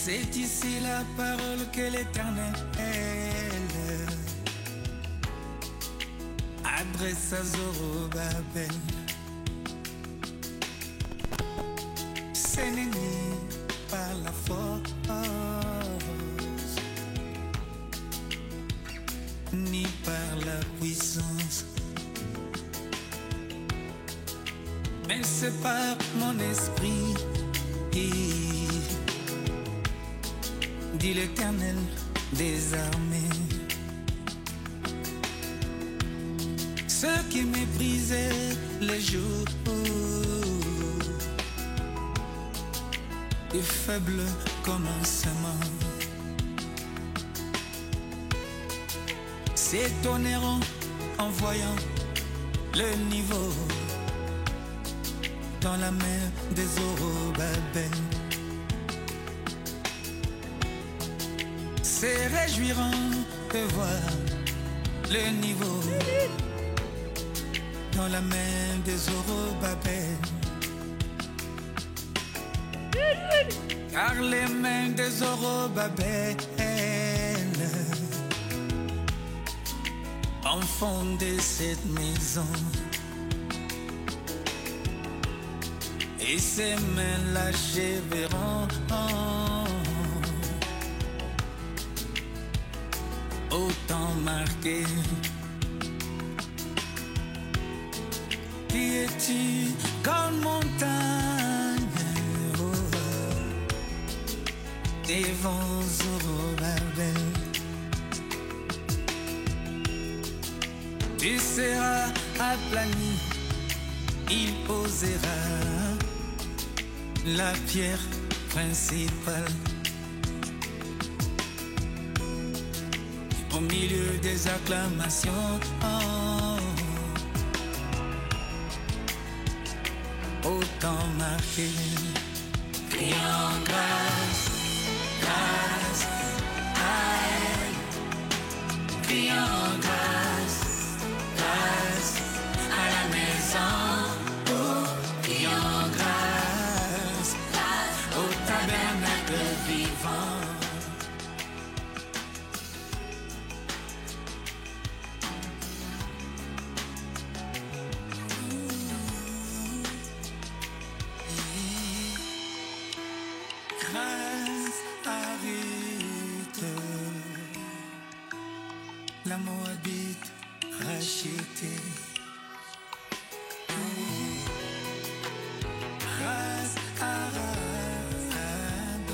C'est ici la parole que l'Éternel adresse à Zorobabel. Ce n'est ni par la force, ni par la puissance, mais c'est par mon esprit, dit l'Éternel des armées. Ceux qui méprisaient les jours du faible commencement s'étonneront en voyant le niveau dans la mer des Zorobabel. Se réjouiront de voir le niveau dans la main des Zorobabel. Car les mains des Zorobabel ont fondé cette maison, et ces mains l'achèveront. Autant marqué. Qui es-tu, grande montagne, devant Zorobabel? Tu seras aplani, il posera la pierre principale. Au milieu des acclamations, autant marqué. Criant grâce, grâce à elle. Criant grâce, grâce à la maison. Criant grâce, au tabernacle vivant. La Moabite rachetée, grâce à Rahab,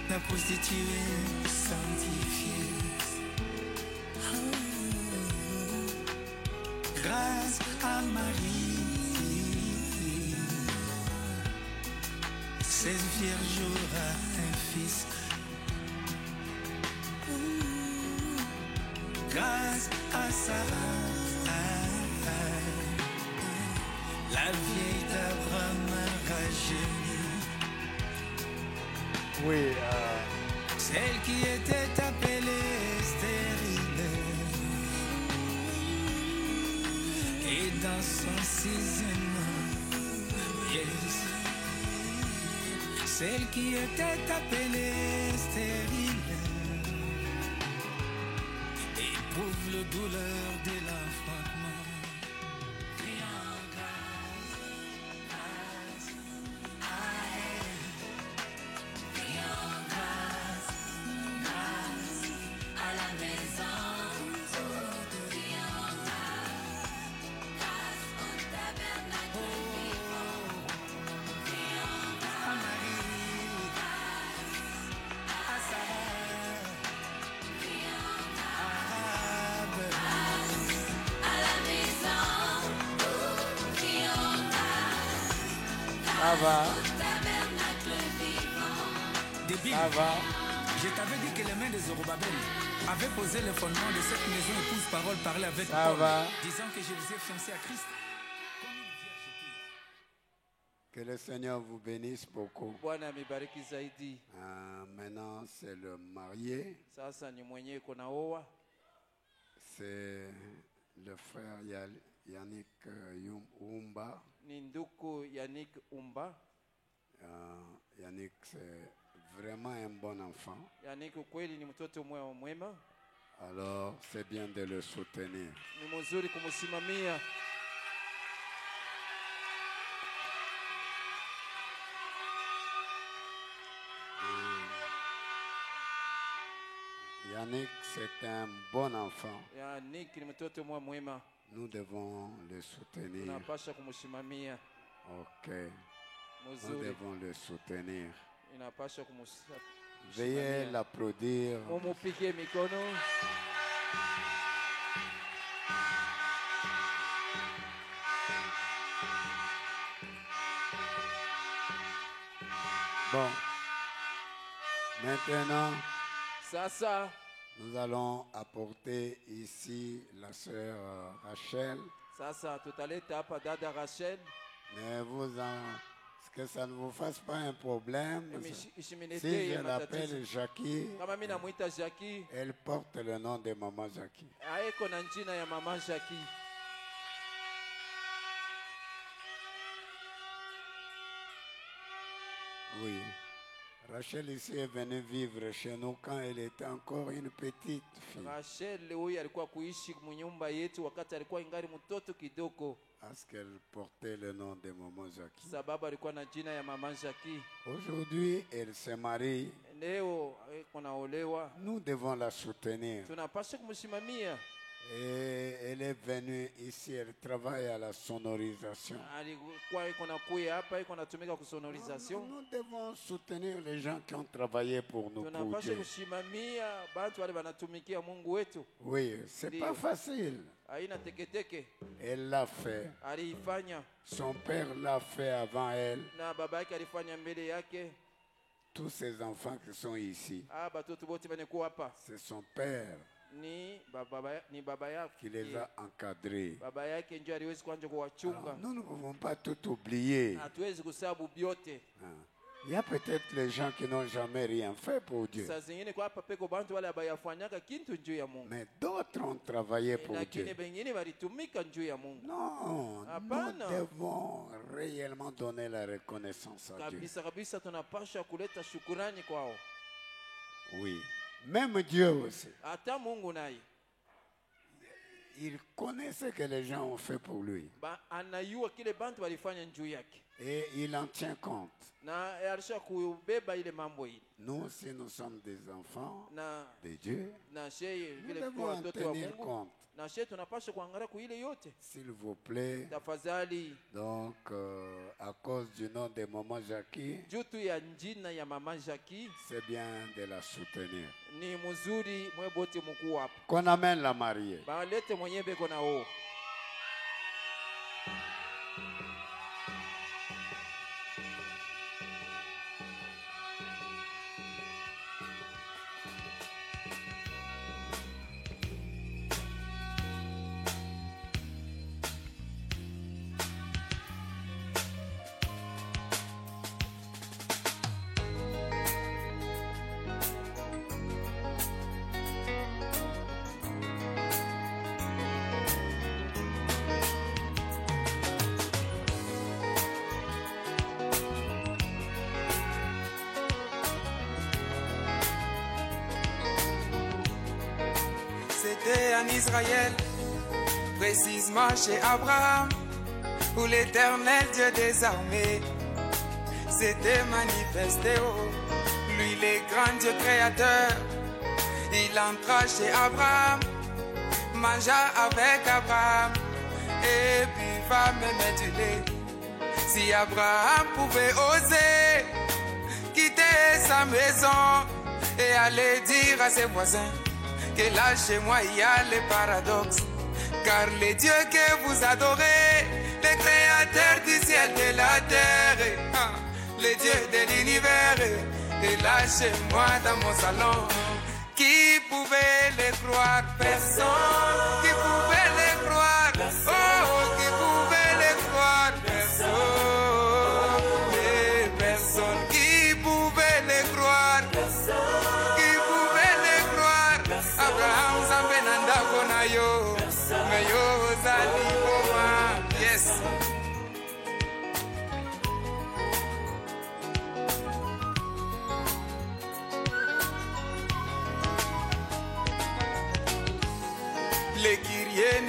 la prostituée sanctifiée, grâce à Marie, cette vierge aura un fils. Grâce à Sarah, la vieille d'Abraham a rajeuni. Oui, celle qui était appelée stérile, et dans son 6e an, yes. Celle qui était appelée stérile éprouve le douleur de l'enfantement. Criant grâce, grâce à elle. Criant grâce, grâce à la maison. Criant grâce, grâce au tabernacle vivant. Criant grâce à Marie, grâce à Sarah. ça va. Débile, Ça va. je t'avais dit que les mains de Zorobabel avaient posé le fondement de cette maison. Épouse parole parlait avec Ça Paul, va. disant que je vous ai fiancé à Christ. Que le Seigneur vous bénisse beaucoup. Bwana amebariki zaidi. Maintenant, c'est le marié. Sasa ni mwenyewe kunaoa. C'est le frère Yannick Umba. Ni nduku Yannick Umba. Yannick, c'est vraiment un bon enfant. Yannick ukweli ni mtoto mwema. Alors, c'est bien de le soutenir. Ni mzuri kumsimamia. Yannick, c'est un bon enfant. Yannick ni mtoto mwema. Nous devons le soutenir. Tunapasha kumsimamia. Ok. Nous Mzuri. devons le soutenir. Inapasha kumsimamia. Veuillez l'applaudir. Mumupige mikono. Bon. Maintenant, Sasa nous allons apporter ici la sœur Rachel. Sasa tutaleta hapa dada Rachel. Mais que ça ne vous fasse pas un problème. Si Ishimiletee je matatizo. l'appelle Jackie, Kama mimi namuita Jackie, elle porte le nom de maman Jackie. aeko na jina ya mama Jackie. Oui. Rachel ici est venue vivre chez nous quand elle était encore une petite fille. Rachel huyu alikuwa kuishi mnyumba yetu wakati alikuwa ingali mtoto kidogo. Parce qu'elle portait le nom de maman Jackie. Sababu alikuwa na jina ya mama Jackie. Aujourd'hui, elle se marie. Leo kunaolewa. Nous devons la soutenir. Tunapaswa kumsimamia. Et elle est venue ici, elle travaille à la sonorisation. Alikuwa iko nakuya hapa iko natumika kusonorisation. Nous devons soutenir les gens qui ont travaillé pour nous. Tunapaswa kusimamia bantu wale wanatumikia Mungu wetu. Oui, c'est pas facile. Haina teketeke. Elle l'a fait. Aliifanya. Son père l'a fait avant elle. Na baba yake alifanya mbele yake. Tous ces enfants qui sont ici, Batoto bote banekuwa hapa. c'est son père Ni baba yake qui les a encadrés. Baba yake ndio aliwezi kuanza kuwachunga. Alors, nous ne pouvons pas tout oublier. Hatuwezi kusabu byote. Il y a peut-être les gens qui n'ont jamais rien fait pour Dieu. Saa zingine kwa hapa peko bantu wale abayafanyaka kintu juu ya Mungu. Mais d'autres ont travaillé pour Lakini Dieu. bengine walitumika juu ya Mungu. Non, Hapana. nous devons réellement donner la reconnaissance à Dieu. Kabisa kabisa tunapasha kuleta shukurani kwao. Oui. Même Dieu aussi. Hata Mungu naye. Il connaît ce que les gens ont fait pour lui. Anayua kile bantu walifanya juu yake. Et il en tient compte. Na alisha kubeba ile mambo hili. Nous, si nous sommes des enfants de Dieu, na sheye nous vile devons kwa en watoto wa tenir Mungu. compte. Na sheye tunapaswa kuangalia kwa ile yote. S'il vous plaît. Tafadhali. Donc, à cause du nom de maman Jackie, Juu tu ya jina ya mama Jackie, c'est bien de la soutenir. ni mzuri mwebote mkuu hapa. Qu'on amène la mariée. Balete mwenyewe beko na o. C'était en Israël, précisément chez Abraham, où l'Éternel Dieu des armées s'était manifesté. Lui, le grand Dieu créateur, il entra chez Abraham, mangea avec Abraham, et puis va même du lait. Si Abraham pouvait oser quitter sa maison et aller dire à ses voisins que là chez moi il y a le paradoxe, car le Dieu que vous adorez, le créateur du ciel et de la terre, le Dieu de l'univers, est là chez moi dans mon salon. Qui pouvait le croire? Personne. Qui pouvait le croire? Oh, qui pouvait le croire? Personne. Et personne. Qui pouvait le croire? Qui pouvait le croire? Abraham Zambenanda Konayo. Meyo Zali Boma. Yes.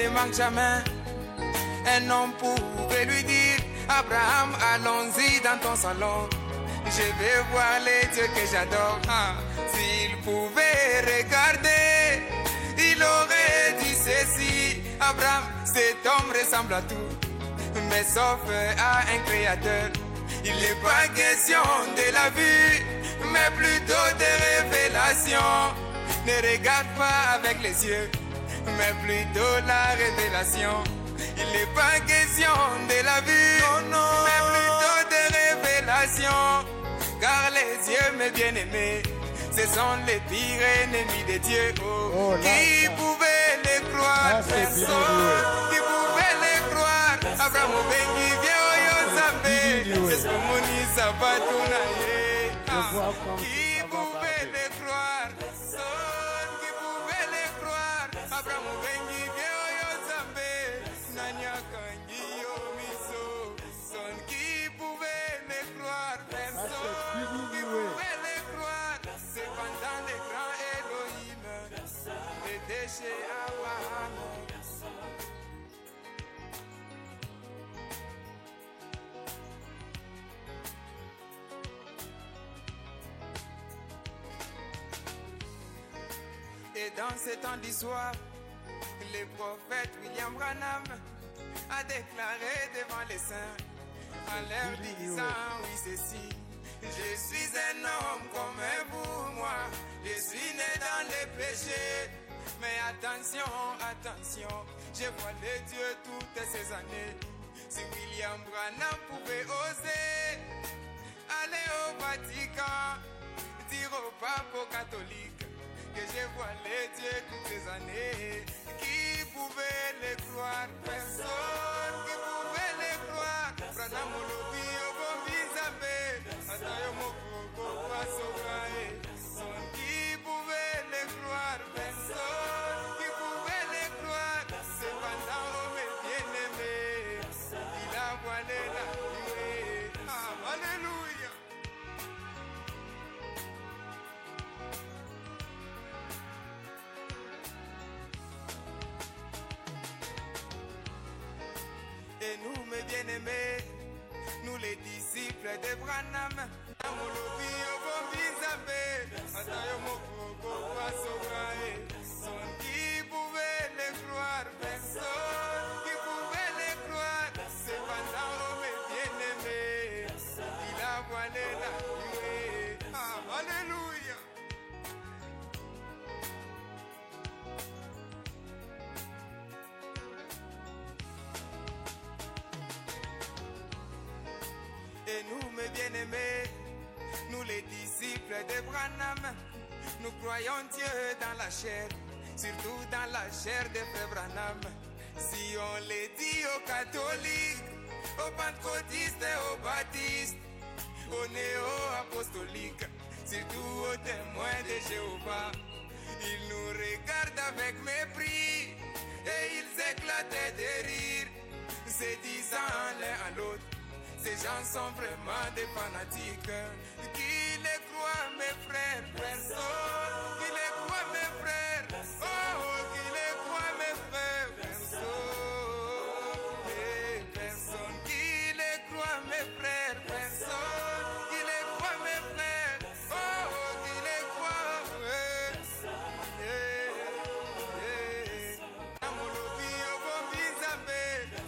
ne manque jamais. Un homme pouvait lui dire, Abraham, allons-y dans ton salon. Je vais voir les dieux que j'adore. S'il pouvait regarder, il aurait dit ceci. Abraham, cet homme ressemble à tout, mais sauf à un créateur. Il n'est pas question de la vue, mais plutôt de révélation. Ne regarde pas avec les yeux, mais plutôt la révélation. Il n'est pas question de la vue, mais plutôt de révélation. Car les yeux, mes bien-aimés, ce sont les pires ennemis de Dieu. Qui pouvait les croire? Personne qui pouvait les croire. Abraham Obengi vient au Zambé. Est-ce que Moni Sabatuna qui pouvait les croire? Personne qui pouvait les croire. Abraham Obengi vient au Zambé. Nanya Kangi Omiso. Son qui pouvait les croire? Personne qui pouvait les croire. C'est pendant les grands Elohim, les déchets Abraham. Et dans ces temps d'histoire, le prophète William Branham a déclaré devant les saints, en leur disant, oui ceci, je suis un homme comme vous, moi, je suis né dans les péchés, mais attention, attention, je vois les dieux toutes ces années. Si William Branham pouvait oser aller au Vatican, dire au pape catholique que je vois les dieux toutes ces années. Qui pouvait les croire? Personne qui pouvait les croire. Branham Olobi Obobi Zambé, Atayo Mokoko Pasokae. Son qui pouvait les croire? Personne qui pouvait les croire. Cependant, homme bien-aimé, il a voilé la nuée. Alléluia. Et nous, mes bien-aimés, nous les disciples de Branham, Amolobi Obobi Zambé, Atayo Mokoko Pasokae. Son qui pouvait les croire? Personne qui pouvait les croire. Cependant, homme bien-aimé, il a voilé la nuée. Alléluia. Et nous, mes bien-aimés, nous les disciples de Branham, nous croyons Dieu dans la chair, surtout dans la chair de Frère Branham. Si on les dit aux catholiques, aux pentecôtistes et aux baptistes, aux néo-apostoliques, surtout aux témoins de Jéhovah, ils nous regardent avec mépris et ils éclatent de rire, se disant l'un à l'autre, ces gens sont vraiment des fanatiques. Qui les croit, mes frères? Personne qui les croit, mes frères. Oh, qui les croit, mes frères? Personne. Personne qui les croit, mes frères. Personne qui les croit, mes frères. Oh, qui les croit, frères. Amolobi Obobi Zambé,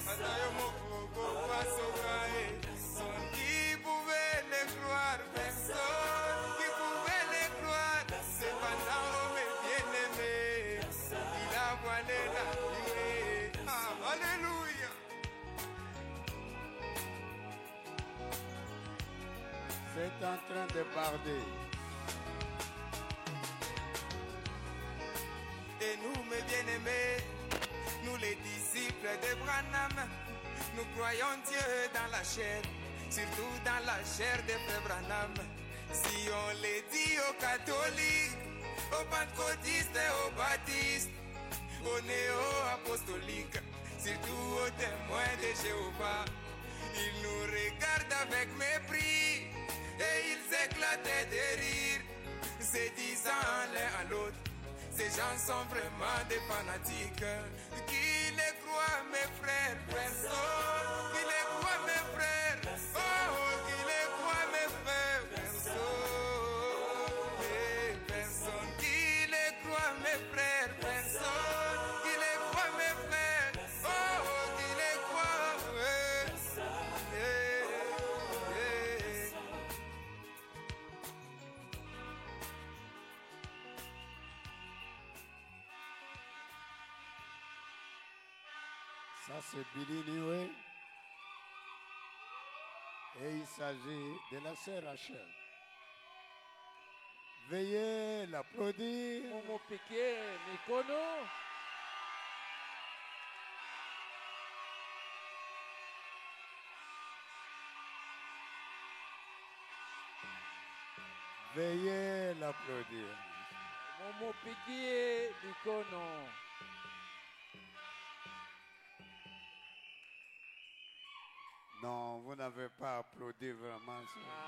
Atayo Mokoko Pasokae. Son qui pouvait les croire? Personne qui pouvait les croire. Cependant, homme bien-aimé, il a voilé la nuée. Alléluia. C'est en train de barder. Et nous, mes bien-aimés, nous les disciples de Branham, nous croyons Dieu dans la chair, surtout dans la chair de Frère Branham. Si on les dit aux catholiques, aux pentecôtistes et aux baptistes, aux néo-apostoliques, surtout aux témoins de Jéhovah, ils nous regardent avec mépris et ils éclatent de rire, se disant l'un à l'autre, ces gens sont vraiment des fanatiques. Qui les croit, mes frères, personne qui les croit, mes frères. Oh, qui les croit, mes frères, personne. Personne qui les croit, mes frères, personne qui les croit, mes frères. Oh, qui les croit, Ça, c'est Billy Niwe. Et il s'agit de la sœur Rachel. Veuillez l'applaudir. mumupigie mikono. Veuillez l'applaudir. Mumupigie mikono. Non, vous n'avez pas applaudi vraiment.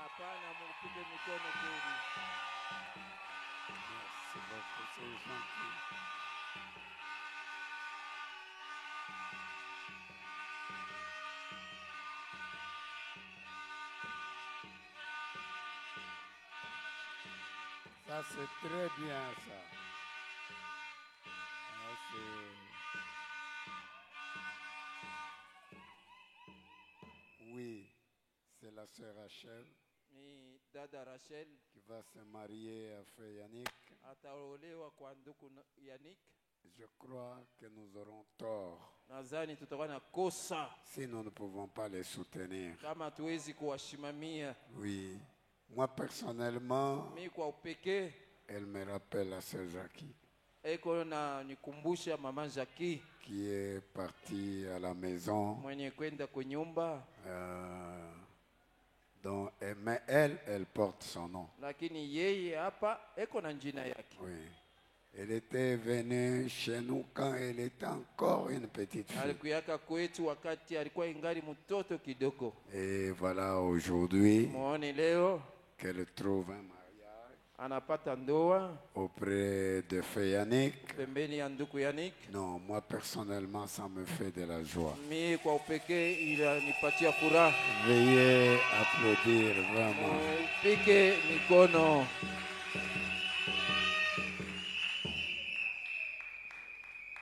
Hapana, mupige mikono kweli. Merci beaucoup, c'est gentil. Ça, c'est très bien, ça. Ah, oui, c'est la sœur Rachel Ni dada Rachel qui va se marier à Frère Yannick. ataolewa kwa ndugu Yannick. Je crois que nous aurons tort Nadhani tutakuwa na kosa si nous ne pouvons pas les soutenir. kama hatuwezi kuwashimamia. Oui, moi personnellement, Mimi kwa upekee elle me rappelle la sœur Jackie eko na nikumbusha mama Jackie qui est partie à la maison. mwenye kwenda kunyumba, Donc, mais elle porte son nom. lakini yeye hapa eko na jina yake. Oui. Elle était venue chez nous quand elle était encore une petite fille. Alikuyaka kwetu wakati alikuwa ingali mtoto kidogo. Et voilà aujourd'hui Muone leo qu'elle trouve un mariage anapata ndoa auprès de Frère Yannick. pembeni ya ndugu Yannick. Non, moi personnellement, ça me fait de la joie. Mimi kwa upekee inanipatia furaha. Veuillez applaudir vraiment. Pige mikono.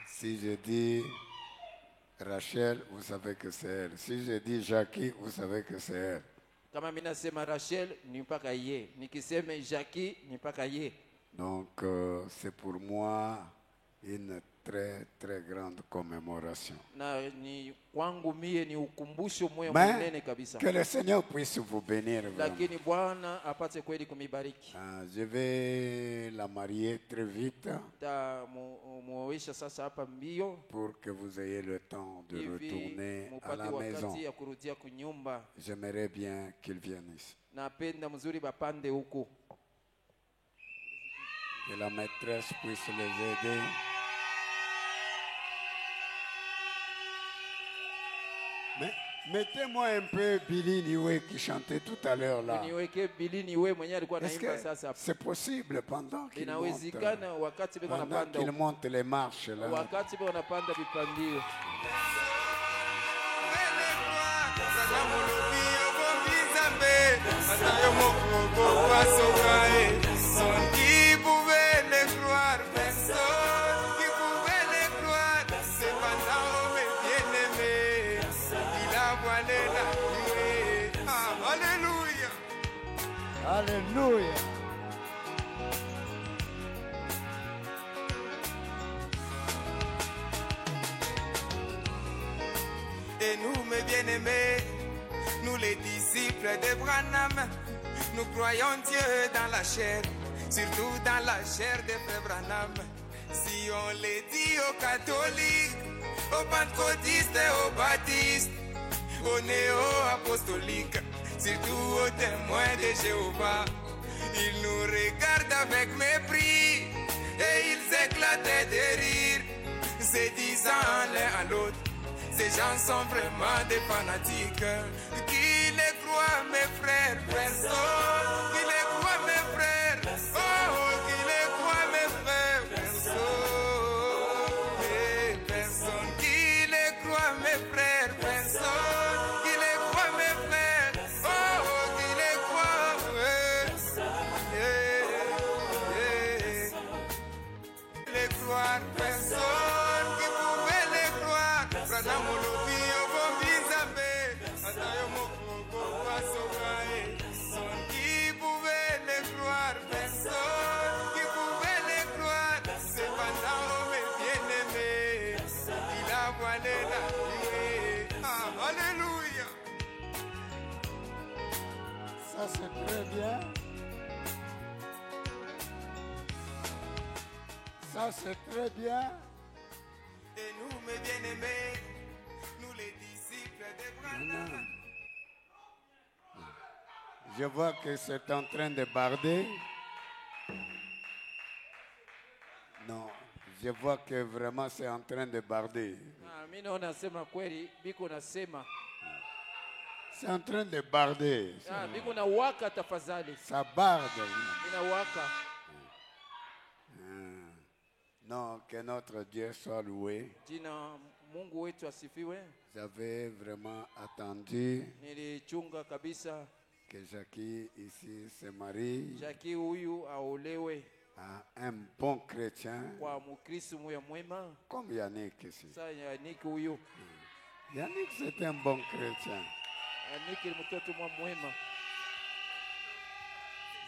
Si je dis Rachel, vous savez que c'est elle. Si je dis Jackie, vous savez que c'est elle. Kama mimi nasema Rachel ni mpaka ye, nikisema Jackie ni mpaka ye. Donc, c'est pour moi une très, très grande commémoration. Na ni kwangu mie ni ukumbusho moyo Mais mnene kabisa. que le Seigneur puisse vous bénir vraiment. Lakini Bwana apate kweli kumibariki. Je vais la marier très vite Muoesha sasa hapa mbio pour que vous ayez le temps de hivi retourner à mupate la maison. wakati ya kurudia kunyumba. J'aimerais bien qu'il vienne ici. Napenda mzuri bapande huku. Que la maîtresse puisse les aider. Mais mettez-moi un peu Billy Niwe qui chantait tout à l'heure là. Niweke Billy Niwe mwenye alikuwa Est-ce naimba que sasa hapa. c'est possible pendant qu'il monte, Inawezekana wakati beko napanda monte les marches là? wakati beko napanda vipandio. Qui pouvait les croire, personne qui pouvait les croire. Cependant, oh mes bien-aimés, il a voilé la nuée. Ah, alléluia. Alléluia. Et nous, mes bien-aimés, nous les disciples de Branham, nous croyons Dieu dans la chair, surtout dans la chair de Frère Branham. Si on les dit aux catholiques, aux pentecôtistes et aux baptistes, aux néo-apostoliques, surtout aux témoins de Jéhovah, ils nous regardent avec mépris et ils éclatent de rire, se disant l'un à l'autre, ces gens sont vraiment des fanatiques. Qui les croit, mes frères, personne. Qui les croit, mes frères, oh, qui les croit, mes frères, personne. Et personne qui les c'est très bien. Ça, c'est très bien. Et nous, mes bien-aimés, nous les disciples d'Abraham. Je vois que c'est en train de barder. Non, je vois que vraiment c'est en train de barder. Mimi naona sema kweli biko nasema. C'est en train de barder. Biko na waka tafadhali. Ça barde. Ina waka. Non, que notre Dieu soit loué. Jina Mungu wetu asifiwe. J'avais vraiment attendu Nilichunga kabisa que Jackie ici se marie Jackie huyu aolewe à un bon chrétien kwa Mkristo moyo mwema. comme Yannick ici. Sasa Yannick huyu. Yannick c'est un bon chrétien. Yannick ni mtoto mwema.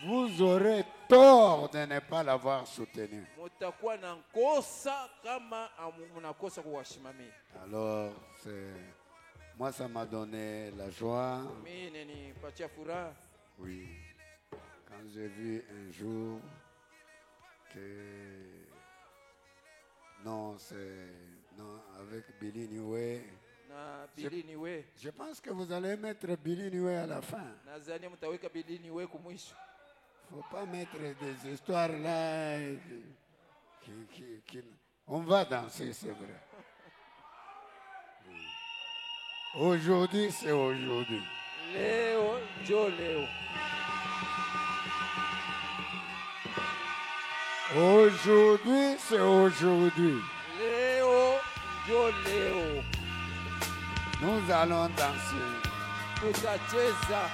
Vous aurez tort de ne pas l'avoir soutenu. Mutakuwa na kosa kama mnakosa kuwashimamia. Alors, moi, ça m'a donné la joie. Mimi ninipatia furaha. Oui. Quand j'ai vu un jour que... Non, avec Billy Niwe. Na Billy Niwe. Je pense que vous allez mettre Billy Niwe à la fin. Nadhani mtaweka Billy Niwe kumwisho. Faut pas mettre des histoires là on va danser, c'est vrai. Aujourd'hui, c'est aujourd'hui. Leo, jo leo. Aujourd'hui, c'est aujourd'hui. Leo, jo leo. Nous allons danser. Tutacheza.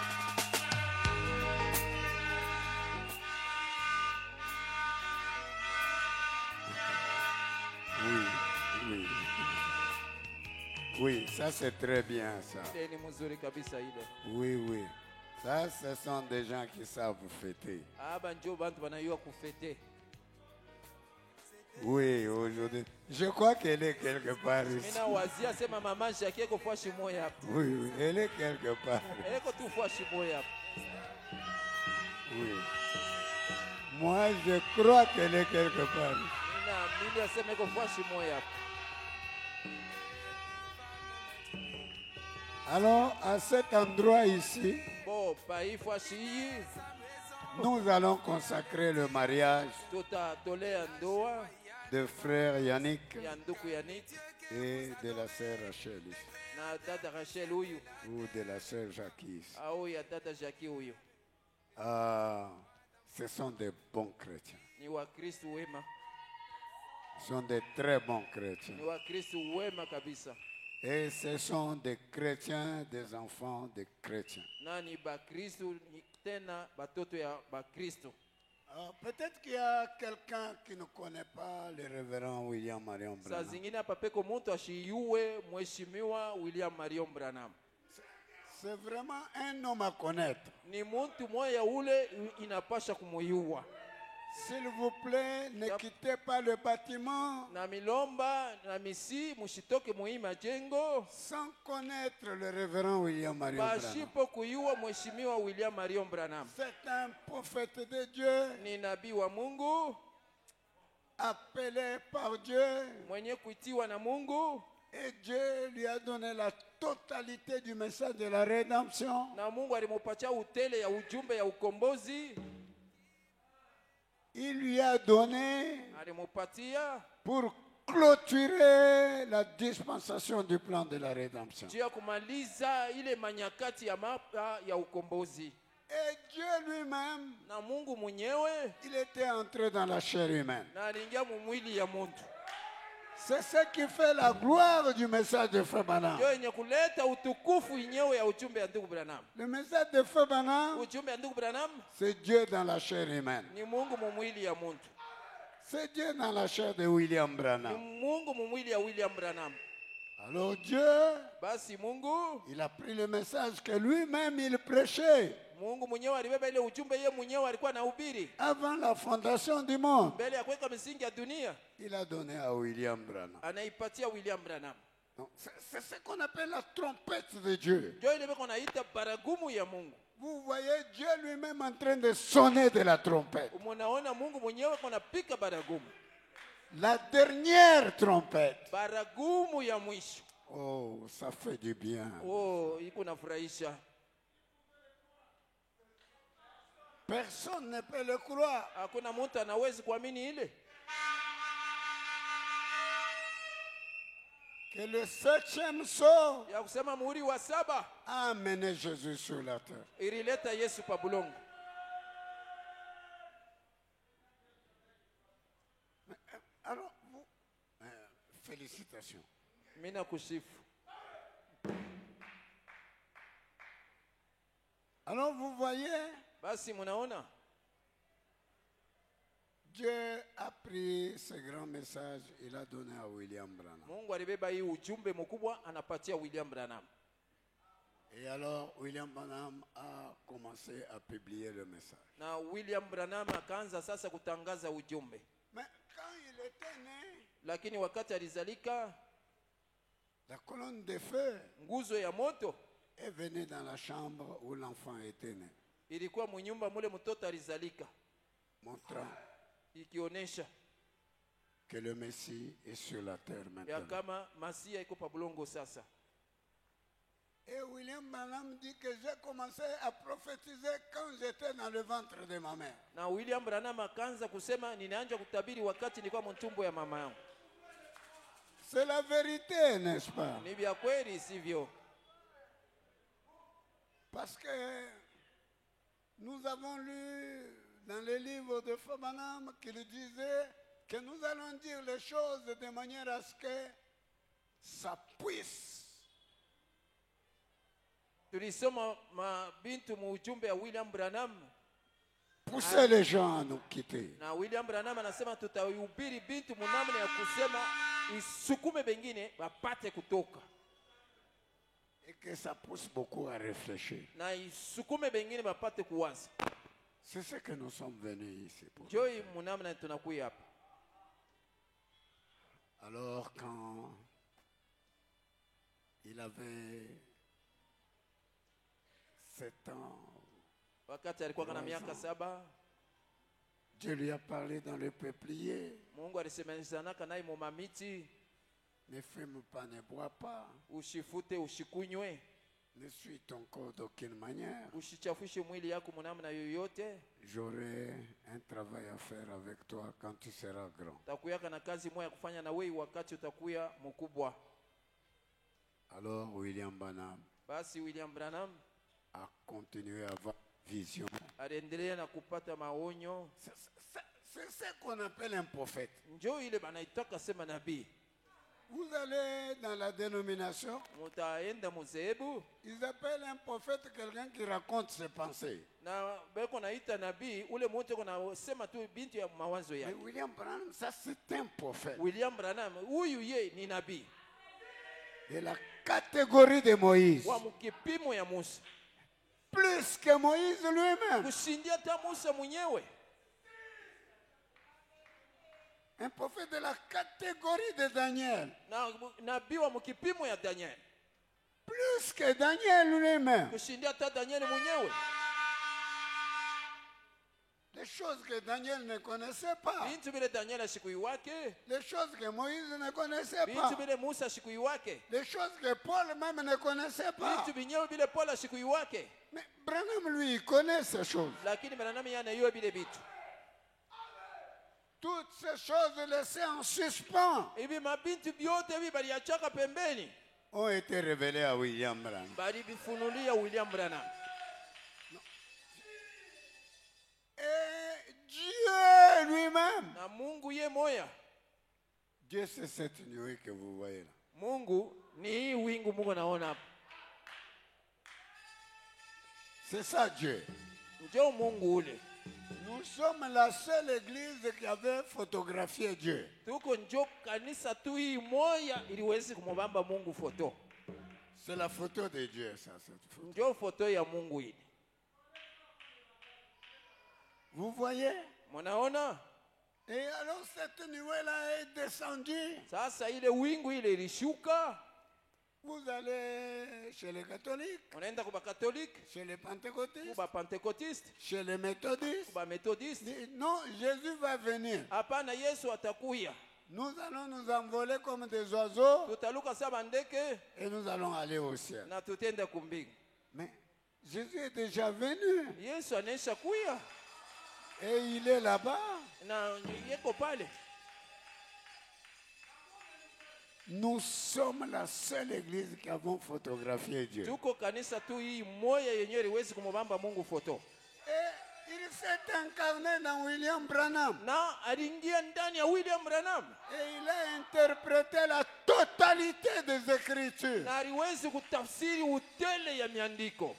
Oui. Oui, ça c'est très bien ça. Oui. Ça, ce sont des gens qui savent fêter. Oui, aujourd'hui. Je crois qu'elle est quelque part ici. Oui, elle est quelque part. Oui. Moi, je crois qu'elle est quelque part. Alors, à cet endroit ici, nous allons consacrer le mariage de frère Yannick et de la sœur Rachel ici. Ou de la sœur Jackie ici. Ce sont des bons chrétiens. Ce sont des très bons chrétiens. Et ce sont des chrétiens, des enfants des chrétiens. Peut-être qu'il y a quelqu'un qui ne connaît pas le révérend William Marion Branham. C'est vraiment un homme à connaître. S'il vous plaît, ne quittez pas le bâtiment sans connaître le révérend William Marion Branham. C'est un prophète de Dieu, appelé par Dieu, et Dieu lui a donné la totalité du message de la rédemption. Il lui a donné pour clôturer la dispensation du plan de la rédemption. Et Dieu lui-même, il était entré dans la chair humaine. C'est ce qui fait la gloire du message de Frère Branham. Le message de Frère Branham, c'est Dieu dans la chair humaine. C'est Dieu dans la chair de William Branham. Alors Dieu, il a pris le message que lui-même il prêchait avant la fondation du monde. Il a donné à William Branham. C'est ce qu'on appelle la trompette de Dieu. Vous voyez Dieu lui-même en train de sonner de la trompette. Munaona Mungu mwenyewe kunapika baragumu. La dernière trompette. Baragumu ya mwisho. Oh, ça fait du bien. Oh, iko nafurahisha. Personne ne peut le croire. Hakuna mtu anawezi kuamini ile. Que le 7e saut Ya kusema muhuri wa 7 a amené Jésus sur la terre. ilileta Yesu pa bulongo. Alors, vous, félicitations. Mina kusifu. Alors, vous voyez, Basi munaona Dieu a pris ce grand message, il a donné à William Branham. Mungu alibeba hii ujumbe mkubwa anapatia William Branham. Et alors, William Branham a commencé à publier le message. Na William Branham akaanza sasa kutangaza ujumbe. Mais quand il était né, Lakini wakati alizalika, la colonne de feu nguzo ya moto est venue dans la chambre où l'enfant était né, ilikuwa mnyumba mule mtoto alizalika, montrant ikionesha que le Messie est sur la terre ya maintenant. kama Masia iko pa bulongo sasa. Et William Branham dit que j'ai commencé à prophétiser quand j'étais dans le ventre de ma mère. Na William Branham akaanza kusema ninaanza kutabiri wakati nilikuwa mtumbo ya mama yangu. C'est la vérité, n'est-ce pas? Ni vya kweli sivyo? Parce que nous avons lu dans les livres de Frère Branham qu'il disait que nous allons dire les choses de manière à ce que ça puisse. Tulisoma mabintu mu ujumbe ya William Branham. Pousser les gens à nous quitter. Na William Branham anasema tutahubiri bintu munamna ya kusema isukume bengine wapate kutoka. Et que ça pousse beaucoup à réfléchir. Na isukume bengine wapate kuwaza. C'est ce que nous sommes venus ici pour. Joy munamna tunakuya hapa. Alors quand il avait 7 ans, Wakati alikuwa na miaka 7, Dieu lui a parlé dans le peuplier. Mungu alisemezanaka naye mu mamiti, Ne fume pas, ne bois pas, ushifute ushikunywe, ne suis ton corps d'aucune manière. ushichafushe mwili yako munamna yoyote. J'aurai un travail à faire avec toi quand tu seras grand. Takuyaka na kazi moja kufanya na wewe wakati utakuya mkubwa. Alors William Branham Basi William Branham a continué à avoir vision. aliendelea na kupata maonyo. C'est ce qu'on appelle un prophète. Njoo ile banaitaka sema nabii. Vous allez dans la dénomination, Mutaenda muzebu ils appellent un prophète quelqu'un qui raconte ses pensées. na beko naita nabii ule mtu kuna sema tu bintu ya mawazo Mais yake. William Branham, ça c'est un prophète. William Branham huyu ye ni nabii De la catégorie de Moïse. wa mkipimo ya Musa, Plus que Moïse lui-même. kushindia hata Musa mwenyewe. Un prophète de la catégorie de Daniel. Na nabii wa mkipimo ya Daniel, Plus que Daniel lui-même. kushindia hata Daniel mwenyewe. Les choses que Daniel ne connaissait pas. Bintu bile Daniel ashikui wake, Les choses que Moïse ne connaissait bintu pas. bile Musa ashikui wake, Les choses que Paul même ne connaissait pas. bintu binyewe bile Paul ashikui wake. Mais Branham, lui, il connaît ces choses. Lakini Branham yana yeye bile bitu. Toutes ces choses laissées en suspens Hivi mabintu byote hivi baliachaka pembeni, ont été révélées à William Branham. bali bifunulia William Branham. Et Dieu lui-même. Na Mungu ye moya. Dieu, c'est cette nuée que vous voyez là. Mungu ni hii wingu Mungu naona hapa. C'est ça Dieu. Njoo Mungu ule. Nous sommes la seule église qui avait photographié Dieu. Tuko njoo kanisa tu hii moya iliwezi kumubamba Mungu foto. C'est la photo de Dieu, ça, cette photo. Njoo foto ya Mungu hii. Vous voyez? Munaona? Et alors cette nuée-là est descendue. Sasa ile wingu ile ilishuka. Vous allez chez les catholiques, unaenda kwa bakatolike, chez les pentecôtistes, kwa pentekotiste, chez les méthodistes. kwa methodiste. Non, Jésus va venir. Hapana, Yesu atakuya. Nous allons nous envoler comme des oiseaux Tutaluka saba ndeke et nous allons aller au ciel. na tutenda kumbingu. Mais Jésus est déjà venu Yesu anaisha kuya et il est là-bas. na yeko pale. Nous sommes la seule église qui avons photographié Dieu. Tuko kanisa tu hii moya yenyewe liwezi kumubamba Mungu foto. Et il s'est incarné dans William Branham. Na aliingia ndani ya William Branham Et il a interprété la totalité des Écritures. na aliwezi kutafsiri utele ya miandiko.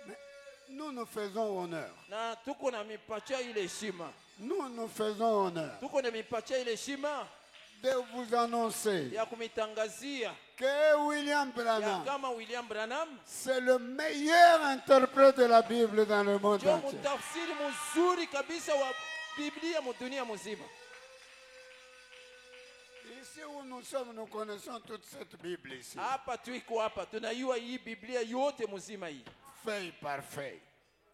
Mais nous nous faisons honneur. Na tuko na mipacha ile heshima. Nous nous faisons honneur Tuko na mipacha ile heshima de vous annoncer ya kumitangazia que William ya Branham, kama William Branham c'est le meilleur interprète de la Bible dans le monde ndio entier. mtafsiri mzuri kabisa wa Biblia mudunia mzima. Ici où nous sommes, nous connaissons toute cette Bible ici, Hapa tuiko hapa tunaiwa hii Biblia yote mzima hii. feuille par feuille,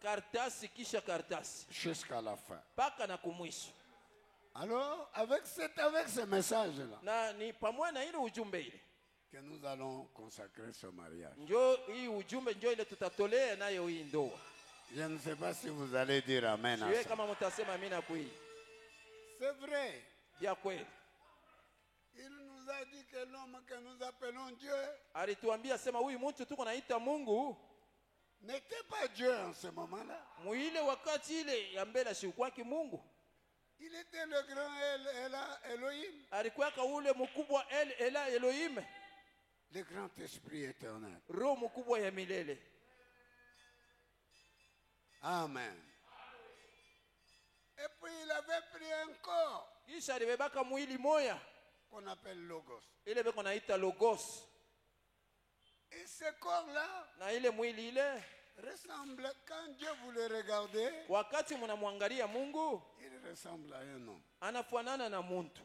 Kartasi kisha kartasi jusqu'à la fin. mpaka na kumwisho. Alors, avec ce message-là, Na ni pamoja na ile ujumbe ile que nous allons consacrer ce mariage. njo hii ujumbe njo ile tutatolea nayo hii ndoa. Je ne sais pas si vous allez dire Amen à Siwe ça. kama mtasema amina kwa hii. C'est vrai. Ya kweli. Il nous a dit que l'homme que nous appelons Dieu Alituambia sema huyu mtu tuko naita Mungu n'était pas Dieu en ce moment-là. muile wakati ile ya mbele asikuwaki Mungu. Il était le grand Elohim, Alikuwaka ule mkubwa Ela Elohim, le grand esprit éternel. roho mkubwa ya milele. Amen. Et puis il avait pris un corps Kisha alibebaka mwili moya qu'on appelle Logos. ile beko naita Logos, Et ce corps-là na ile mwili ile ressemble, quand Dieu vous le regardez, wakati mnamwangalia Mungu il ressemble à un homme. anafanana na muntu.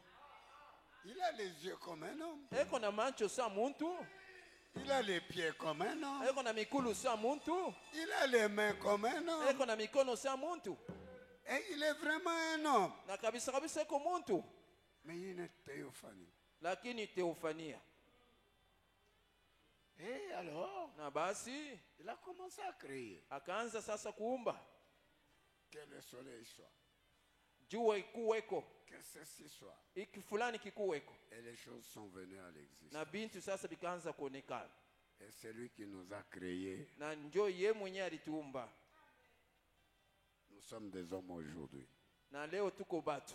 Il a les yeux comme un homme. Eko na macho sa muntu, Il a les pieds comme un homme. eko na mikulu sa muntu, Il a les mains comme un homme. eko na mikono sa muntu. Et il est vraiment un homme. Na kabisa kabisa eko muntu, Mais il est une théophanie. lakini teofania. Et alors, Na basi il a commencé à crier akaanza sasa kuumba que le soleil soit, jua ikuweko, que ceci soit. iki fulani kikuweko, Et les choses sont venues à l'existence. na bintu sasa bikaanza kuonekana. Et c'est lui qui nous a créés. Na njo ye mwenyewe alituumba. Nous sommes des hommes aujourd'hui. Na leo tuko batu.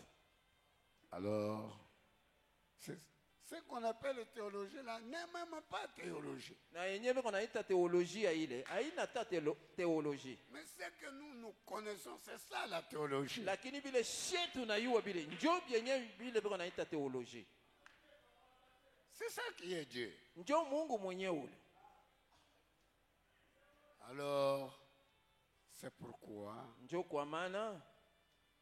Alors, ce qu'on appelle théologie là n'est même pas théologie. Na yenyewe beko naita teolojia ile haina ta teoloji, Mais ce que nous connaissons, c'est ça la théologie. lakini bile shetu na yuwa bile njo yenyewe bile beko naita teoloji. C'est ça qui est Dieu. Njo Mungu mwenyewe ule. Alors, c'est pourquoi Njo kwa maana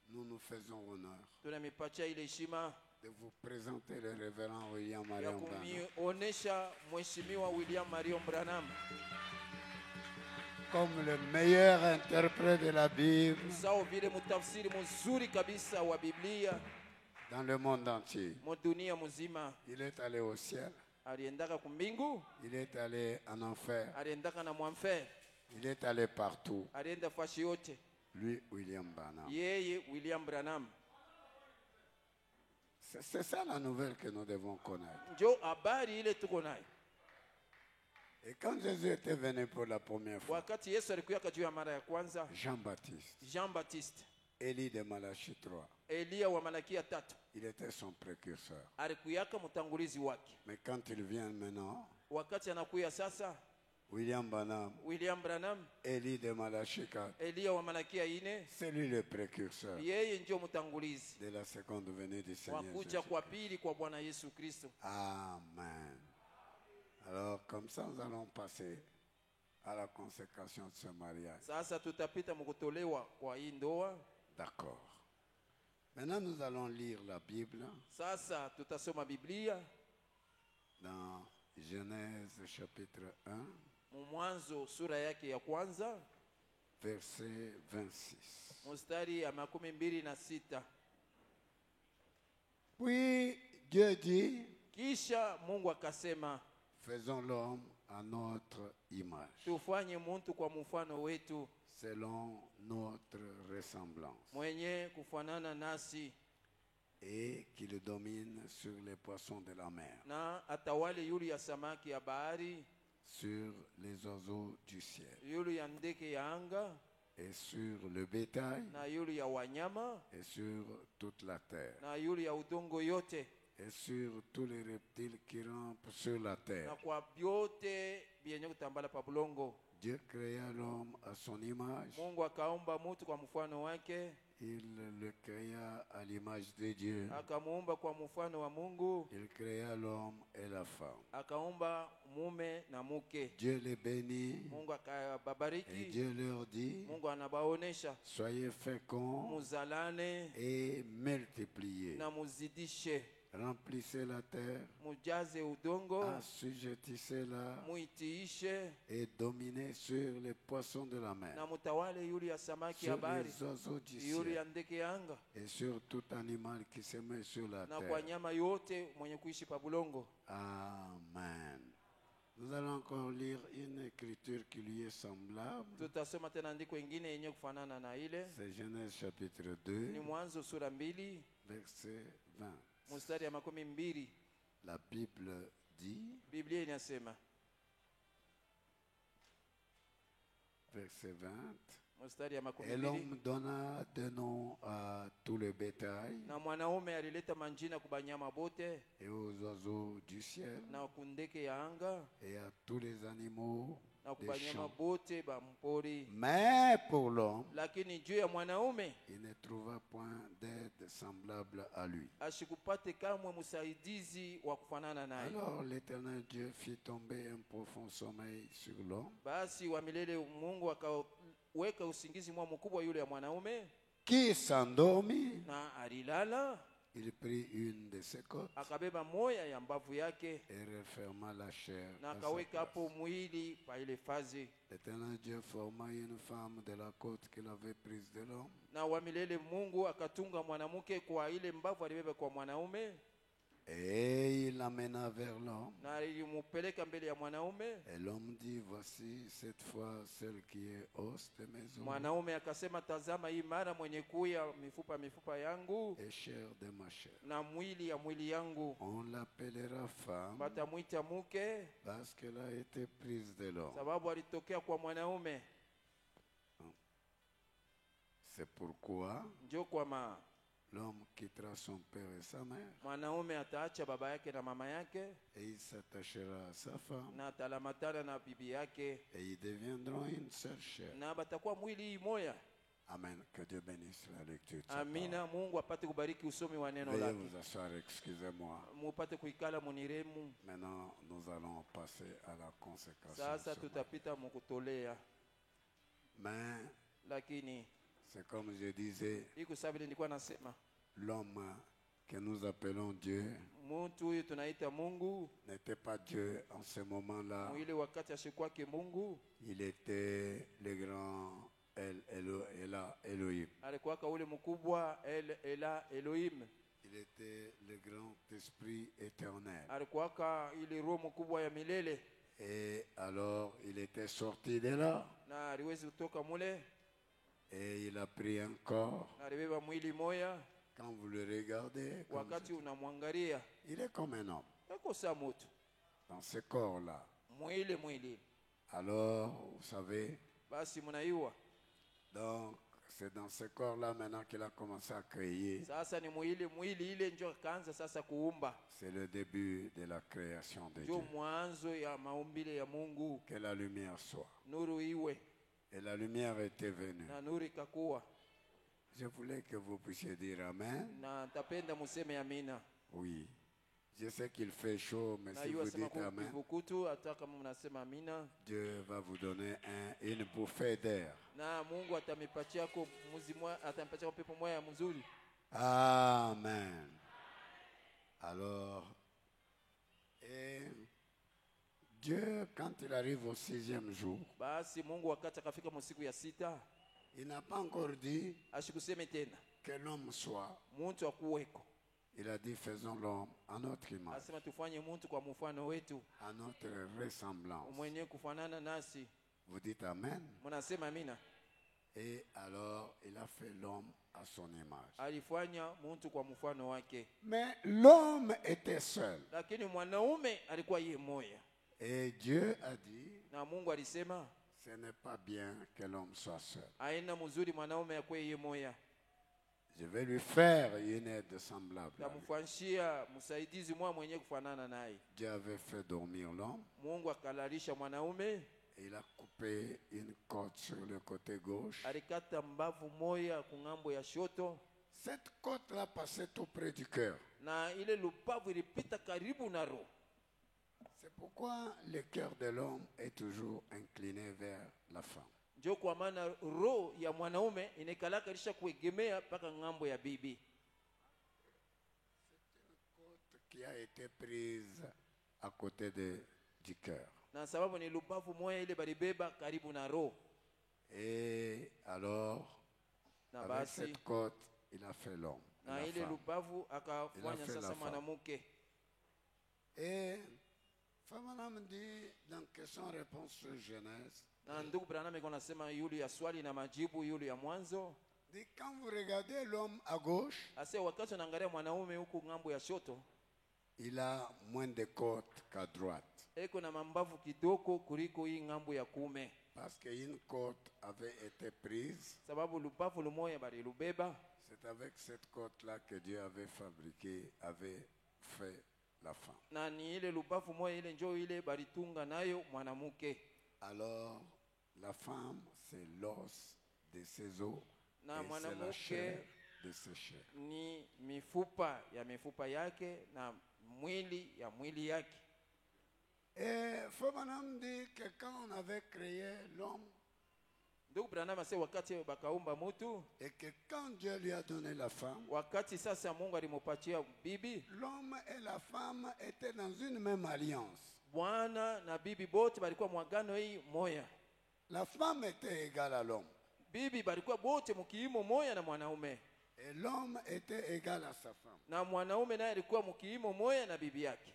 nous nous faisons honneur tunamipatia ile heshima de vous présenter le révérend William ya Marion Branham. kumionesha mheshimiwa William Marion Branham Comme le meilleur interprète de la Bible sawa vile mtafsiri mzuri kabisa wa Biblia dans le monde entier. mu dunia mzima. Il est allé au ciel, Aliendaka kumbingu, il est allé en enfer, aliendaka na mwamfer, il est allé partout. alienda fashi yote. Lui, William Branham. Yeye William Branham. C'est ça la nouvelle que nous devons connaître. Njo habari ile tuko nayo. Et quand Jésus était venu pour la première fois, Wakati Yesu alikuja juu ya mara ya kwanza, Jean-Baptiste, Jean-Baptiste, Élie de Malachie 3, Elia wa Malakia 3, il était son précurseur. alikuyaka mtangulizi wake. Mais quand il vient maintenant, Wakati anakuya sasa, William Branham, William Branham, Élie de Malachie 4, Elia wa Malakia 4, c'est lui le précurseur yeye ndio mtangulizi de la seconde venue du wa Seigneur kuja Jésus. kwa pili kwa Bwana Yesu Kristo. Amen. Alors, comme ça, nous allons passer à la consécration de ce mariage. Sasa tutapita mkutolewa kwa hii ndoa. D'accord. Maintenant, nous allons lire la Bible Sasa tutasoma Biblia dans Genèse chapitre 1, Mwanzo sura yake ya kwanza verset 26. mstari ya 26. Puis Dieu dit, Kisha Mungu akasema, faisons l'homme à notre image, tufanye muntu kwa mfano wetu, selon notre ressemblance, mwenye kufanana nasi, et qu'il domine sur les poissons de la mer, na atawale yule ya samaki ya bahari, sur les oiseaux du ciel, yule ya ndege ya anga, et sur le bétail, na yule ya wanyama, et sur toute la terre, na yule ya udongo yote, et sur tous les reptiles qui rampent sur la na terre. kwa vyote vyenye kutambala pa bulongo. Dieu créa l'homme à son image. Mungu akaumba mutu kwa mfano wake, Il le créa à l'image de Dieu. akamuumba kwa mfano wa Mungu, Il créa l'homme et la femme. akaumba mume na mke. Dieu les bénit Mungu et akababariki. Dieu leur dit, Mungu anabaonesha soyez féconds muzalane et multipliez. na muzidishe, Remplissez la terre, mujaze udongo, assujettissez-la muitiishe, et dominez sur les poissons de la mer, na mutawale yule ya samaki ya sur bahari, les oiseaux du yule ya ciel ndege ya anga, et sur tout animal qui se met sur la na kwa terre. nyama yote mwenye kuishi pa bulongo. Amen. Nous allons encore lire une écriture qui lui est semblable. Tutasoma tena andiko ingine yenye kufanana na ile. C'est Genèse chapitre Ni 2, Mwanzo sura 2 verset 20. mstari ya 20. La Bible dit, Biblia inasema, verset 20, mstari ya et 20, l'homme donna des noms à tout le bétail na mwanaume alileta manjina kubanyama bote et aux oiseaux du ciel na kundeke ya anga et à tous les animaux na des kubanyama champs. bote ba mpori. Mais pour l'homme, Lakini juu ya mwanaume il ne trouva point d'aide semblable à lui. ashikupate kamwe msaidizi wa kufanana naye. Alors l'Éternel Dieu fit tomber un profond sommeil sur l'homme, Basi wa milele Mungu akaweka usingizi mwa mkubwa yule ya mwanaume, qui s'endormit. na alilala, Il prit une de ses côtes akabeba moya ya mbavu yake et referma la chair na à sa akaweka place. hapo mwili pa ile fazi. L'Éternel Dieu forma une femme de la côte qu'il avait prise de l'homme Na wa milele Mungu akatunga mwanamke kwa ile mbavu alibeba kwa mwanaume, et il l'amena vers l'homme. na ilimupeleka mbele ya mwanaume. Et l'homme dit, voici cette fois celle qui est os de mes os Mwanaume akasema, tazama hii mara mwenye kuya mifupa yangu et chair de ma chair. na mwili ya mwili yangu, On l'appellera femme batamwita mke parce qu'elle a été prise de l'homme. sababu alitokea kwa mwanaume. C'est pourquoi Njo kwa l'homme quittera son père et sa mère mwanaume ataacha baba yake na mama yake et il s'attachera à sa femme na atalamatana na bibi yake, et ils deviendront une seule chair. na batakuwa mwili moya. Amen. Que Dieu bénisse la lecture de sa Amina. parole. Mungu apate kubariki usomi wa neno Veuillez lake. vous asseoir, excusez-moi. Mupate kuikala muniremu. Maintenant, nous allons passer à la consécration. Sasa sur- tutapita mukutolea, Mais lakini c'est comme je disais, iko sawa vile nilikuwa nasema, l'homme que nous appelons Dieu mtu huyu tunaita Mungu n'était pas Dieu en ce moment-là. mwile wakati ashikwake Mungu Il était le grand Elohim. alikuwaka ule mkubwa Elohim, Il était le grand esprit éternel. alikuwaka ile roho mkubwa ya milele, Et alors, il était sorti de là na aliwezi kutoka mule et il a pris un corps. na alibeba mwili moya. Quand vous le regardez, comme Wakati unamwangalia il est comme un homme eko sa mutu dans ce corps-là. mwili. Alors, vous savez, Basi mnaiwa donc c'est dans ce corps-là maintenant qu'il a commencé à créer. sasa, ni mwili ile njo kaanza sasa kuumba. C'est le début de la création de Njo Dieu. mwanzo ya maumbile ya Mungu. Que la lumière soit. Nuru iwe, Et la lumière était venue. na nuru ikakuwa. Je voulais que vous puissiez dire Amen. Na tapenda museme amina. Oui. Je sais qu'il fait chaud, mais Na si yu vous asema dites Amen, kuvukutu, hata kama mnasema amina, Dieu va vous donner une bouffée d'air. na Mungu atamipatia ko atamipatia pepo moya mzuri. Amen. Alors, et Dieu, quand il arrive au 6e jour, basi Mungu wakati akafika musiku ya sita il n'a pas encore dit ashikuseme tena que l'homme soit. muntu akuweko, Il a dit faisons l'homme à notre image, asema tufanye muntu kwa mfano wetu à notre ressemblance. mwenye kufanana nasi. Vous dites Amen. Mnasema amina? Et alors, il a fait l'homme à son image. Alifanya muntu kwa mfano wake, Mais l'homme était seul. lakini mwanaume alikuwa yeye moya, Et Dieu a dit, na Mungu alisema ce n'est pas bien que l'homme soit seul. aina mzuri mwanaume akwe yeye moya, Je vais lui faire une aide semblable. à lui. tamfanyishia msaidizi mwa mwenye kufanana naye. Dieu avait fait dormir l'homme Mungu akalalisha mwanaume, et il a coupé une côte sur le côté gauche. alikata mbavu moya kungambo ya shoto, Cette côte-là passait tout près du cœur. na ile lupavu ilipita karibu na roho. C'est pourquoi le cœur de l'homme est toujours incliné vers la femme. Ndio kwa maana roho ya mwanaume inakalaka lisha kuegemea mpaka ngambo ya bibi, Côte qui a été prise à côté du cœur. na sababu ni lupavu moya ile balibeba karibu na roho. Et alors, Na avec basi cette côte, il a fait l'homme. na la ile femme. lupavu akafanya Il a fait la sasa femme. mwanamke. Et Femme me dit dans question-réponse sur Genèse, Na ndugu Branham iko nasema yule ya swali na majibu yule ya mwanzo, dit quand vous regardez l'homme à gauche, ase wakati unaangalia mwanaume huku ngambo ya shoto il a moins de côtes qu'à droite. eko na mambavu kidogo kuliko hii ngambo ya kume, Parce qu'une côte avait été prise. sababu lupavu lumoya balilubeba. C'est avec cette côte-là que Dieu avait fabriqué, avait fait la femme. Na ni ile lupavu moya ile njoo ile balitunga nayo mwanamke. Alors, la femme, c'est l'os de ses os Na et c'est la mwanamke chair de ses chairs. ni mifupa ya mifupa yake na mwili ya mwili yake. Et Femme dit que quand on avait créé l'homme Ndugu Branham ase wakati bakaumba mutu, et que quand Dieu lui a donné la femme, wakati sasa Mungu alimupatia bibi, l'homme et la femme étaient dans une même alliance. bwana na bibi bote balikuwa mwagano hii moya. La femme était égale à l'homme Bibi balikuwa bote mkiimo moya na mwanaume, et l'homme était égal à sa femme. na mwanaume naye alikuwa mkiimo moya na bibi yake.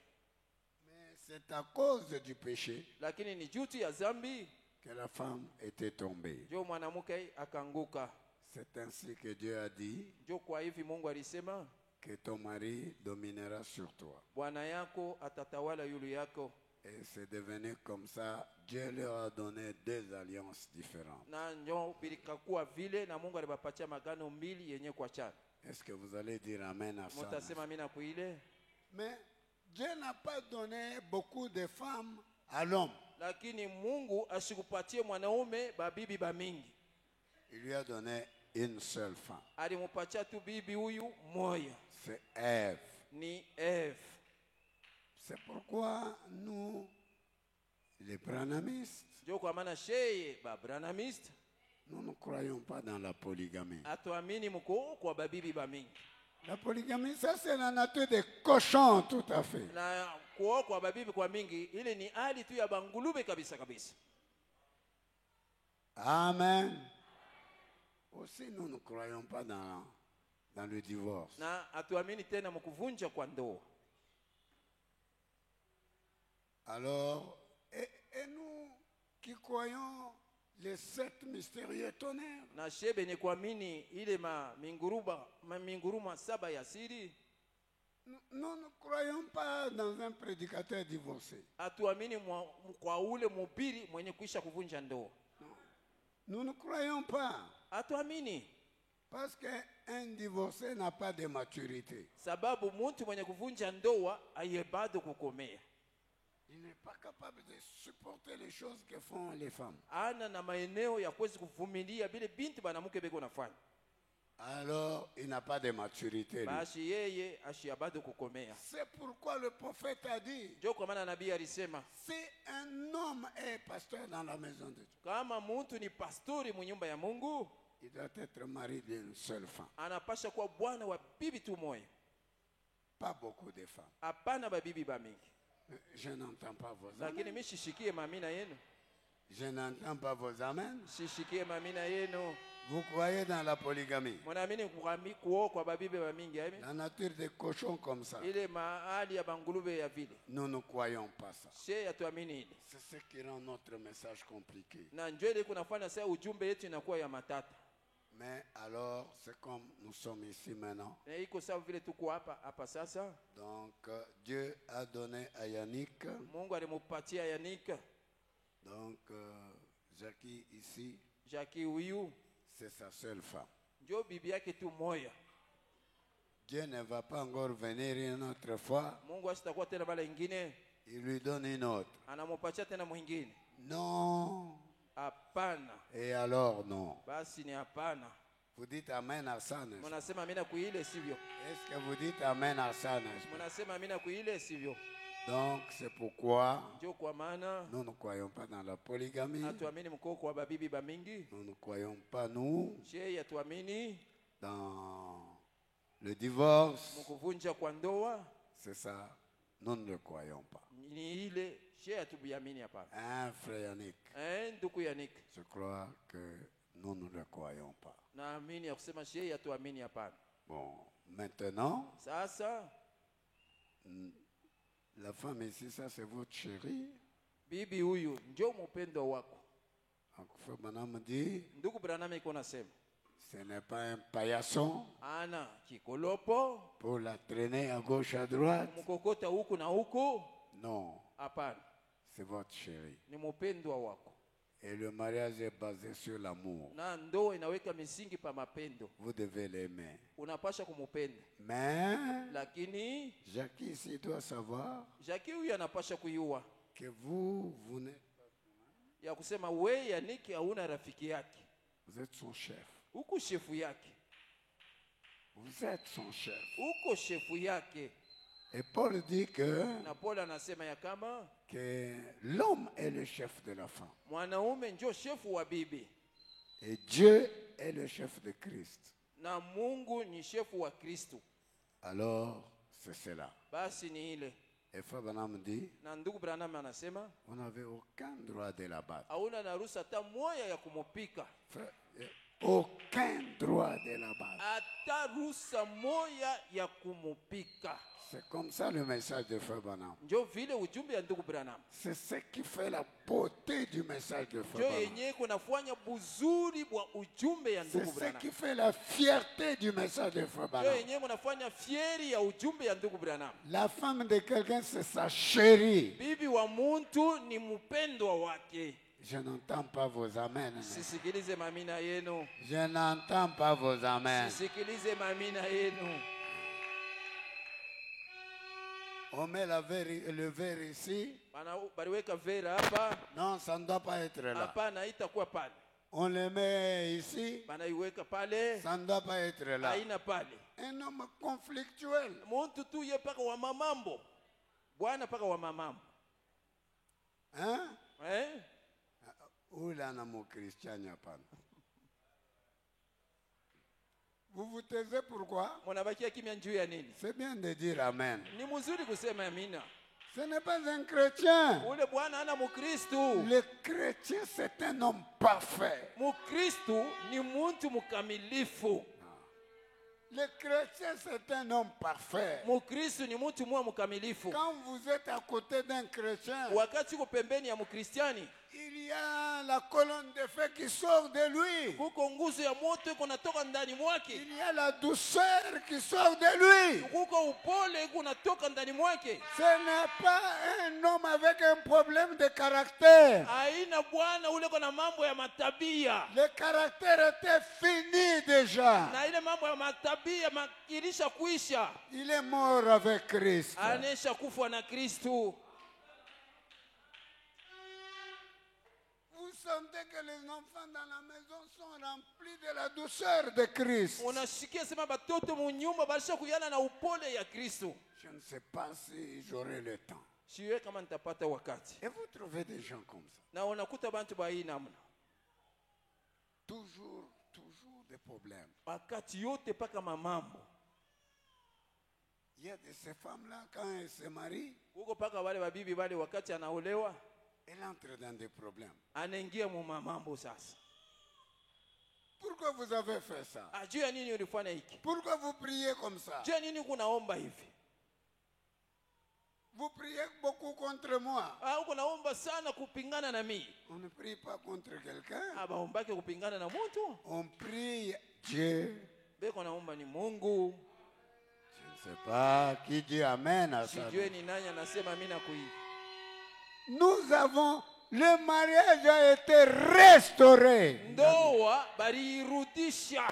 Mais c'est à cause du péché Lakini ni juti ya zambi que la femme était tombée. ndio mwanamke akaanguka. C'est ainsi que Dieu a dit Ndio kwa hivi Mungu alisema que ton mari dominera sur toi. bwana yako atatawala yule yako, Et c'est devenu comme ça. Dieu leur a donné deux alliances différentes. na ndio bilikakuwa vile, na Mungu alibapatia magano mbili yenye kuachana. Est-ce que vous allez dire Amen à ça? Mtasema mimi na kuile. Mais Dieu n'a pas donné beaucoup de femmes à l'homme. Lakini Mungu asikupatie mwanaume babibi ba mingi, Il lui a donné une seule femme. alimupatia tu bibi huyu moya, C'est Ève. ni Eve. C'est pourquoi nous, les branhamistes, Ndio kwa maana sheye ba Branhamist nous ne croyons pas dans la polygamie. atuamini mko kwa babibi ba mingi, La polygamie, ça c'est la nature des cochons, tout à fait. na kuoa kwa babibi kwa mingi ile ni hali tu ya bangulube kabisa kabisa. Amen. Aussi, nous ne croyons pas dans le divorce. Na atuamini tena mkuvunja kwa ndoa. Alors, et nous qui croyons les 7 mystérieux tonnerres, Na shebe ni kuamini ile minguruma saba ya siri, nous ne croyons pas dans un prédicateur divorcé. atuamini kwa ule mupiri mwenye kuisha kuvunja ndoa. Nous ne croyons pas Atuamini parce qu'un divorcé n'a pas de maturité. sababu mtu mwenye kuvunja ndoa aye bado kukomea, Il n'est pas capable de supporter les choses que font les femmes. ana na maeneo ya kuwezi kuvumilia vile binti banamuke beko nafanya. Alors, il n'a pas de maturité. lui. Basi yeye ashia bado kukomea. C'est pourquoi le prophète a dit, Ndio kwa maana nabii alisema si un homme est pasteur dans la maison de Dieu, kama mtu ni pastori mnyumba ya Mungu, il doit être marié d'une seule femme. anapasha kuwa bwana wa bibi tu moya, Pas beaucoup de femmes. hapana babibi ba mingi. Je n'entends pas vos lakini amens. mimi sishikie mamina yenu, Je n'entends pas vos amens. sishikie mamina yenu. Vous croyez dans la polygamie? Munaamini kuoa kwa babibe ba mingi hivi? La nature des cochons comme ça. Ile mahali ya bangulube ya vile. Nous ne croyons pas ça. She yatuamini ile. C'est ce qui rend notre message compliqué. Na njoo ile kunafanya sasa ujumbe yetu inakuwa ya matata. Mais alors, c'est comme nous sommes ici maintenant. Na iko sawa vile tuko hapa sasa. Donc, Dieu a donné à Yannick. Mungu alimupatia Yannick. Donc, Jackie ici, Jackie huyu c'est sa seule femme. njoo bibi yake tu moya. Dieu ne va pas encore venir une autre fois. Mungu asitakuwa tena mara nyingine, Il lui donne une autre. anamupatia tena mwingine. Non. Hapana. Et alors, non. Basi ni hapana. Vous dites Amen à ça, n'est-ce pas? Mnasema amina kuile sivyo? Est-ce que vous dites Amen à ça, n'est-ce pas? Mnasema amina kuile sivyo? Donc, c'est pourquoi Njoo kwa maana nous ne croyons pas dans la polygamie. hatuamini mkoko wa babibi ba mingi. Nous ne croyons pas, nous, Je yatuamini dans le divorce. mkuvunja kwa ndoa. C'est ça. Nous ne le croyons pas. Ni ile je yatubiamini hapana. Hein, frère Yannick? Ndugu Yannick, Je crois que nous ne le croyons pas. naamini ya kusema je yatuamini hapana. Bon, maintenant, Sasa la femme ici, ça c'est votre chérie. bibi huyu njoo mpendo wako. Frère Branham dit, Ndugu Branham iko nasema ce n'est pas un paillasson ana kikolopo pour la traîner à gauche, à droite. mkokota huku na huku. Non, Hapana, c'est votre chérie. ni mpendwa wako. Et le mariage est basé sur l'amour. Na ndoa inaweka misingi pa mapendo. Vous devez l'aimer. Unapasha kumupenda. Mais, Lakini Jackie ici doit savoir Jackie huyu anapasha kuyua que vous n'êtes ya kusema we Yannick hauna rafiki yake. vous êtes son chef. Huku shefu yake. Vous êtes son chef. Huko shefu yake. Et Paul dit Na Paul anasema ya kama que l'homme est le chef de la femme. mwanaume ndio shefu wa bibi. Et Dieu est le chef de Christ. Na Mungu ni shefu wa Kristo. Alors, c'est cela. Basi ni ile. Et Frère Branham dit, Na ndugu Branham anasema vous n'avez aucun droit de la battre. hauna na ruhusa hata moja ya kumupika. Frère, aucun droit de la battre. Hata ruhusa moja ya kumupika. C'est comme ça le message de Frère Branham. Ndio vile ujumbe ya ndugu Branham. C'est ce qui fait la beauté du message de Frère Ndio Branham. yenyewe kunafanya buzuri bwa ujumbe ya C'est ndugu ce Branham. qui fait la fierté du message de Frère Ndio Branham. yenyewe kunafanya fieri ya ujumbe ya ndugu Branham. La femme de quelqu'un, c'est sa chérie. Bibi wa muntu ni mpendwa wake. Je n'entends pas vos amens. Sisikilize mamina yenu. Je n'entends pas vos amens. Sisikilize mamina yenu. On met le verre ici. Baliweka vera hapa. Non, ça ne doit pas être là. Hapana, haitakuwa pale. On le met ici. Banaiweka pale. Ça ne doit pas être là. Haina pale. Un homme conflictuel. Muntu tu ye paka wa mamambo. Bwana paka wa mamambo. Hein? Eh? Oula na mo Christian hapana. Vous vous taisez pourquoi? Mnabakia kimya juu ya nini? C'est bien de dire amen. Ni mzuri kusema amina. Ce n'est pas un chrétien. Ule bwana ana mukristo. Le chrétien, c'est un homme parfait. Mukristo ni muntu mukamilifu. Le chrétien, c'est un homme parfait. Mukristo ni muntu mwa mukamilifu. Quand vous êtes à côté d'un chrétien, Wakati uko pembeni ya mukristiani, il y a la colonne de feu qui sort de lui. kuko nguzo ya moto iko natoka ndani mwake. Il y a la douceur qui sort de lui. Kuko upole iko natoka ndani mwake. Ce n'est pas un homme avec un problème de caractère. Haina bwana ule kona mambo ya matabia. Le caractère était fini déjà. Na ile mambo ya matabia makilisha kuisha. Il est mort avec Christ. Anesha kufa na Kristo. Vous sentez que les enfants dans la maison sont remplis de la douceur de Christ. Unashikia sema batoto mu nyumba balisha kuyana na upole ya Kristo. Je ne sais pas si j'aurai le temps. Siwe kama nitapata wakati. Et vous trouvez des gens comme ça. Na unakuta bantu ba hii namna. Toujours des problèmes. Wakati yote paka mamambo. Il Il y a de ces femmes-là, quand elles se marient, Kuko paka wale babibi wale wakati anaolewa elles entrent dans des problèmes. anaingia mu mambo sasa. Pourquoi vous avez fait ça? Juu ya nini ulifanya hiki? Pourquoi vous priez comme ça? Juu ya nini kunaomba hivi? Vous priez beaucoup contre moi. Uko naomba sana kupingana na mimi. On ne prie pas contre quelqu'un. Baombake kupingana na mtu. On prie Dieu. Beko naomba ni Mungu. Je ne sais pas qui dit Amen à ça. Sijue ni nani anasema amina kui. Nous avons, le mariage a été restauré. Ndoa barirudisha.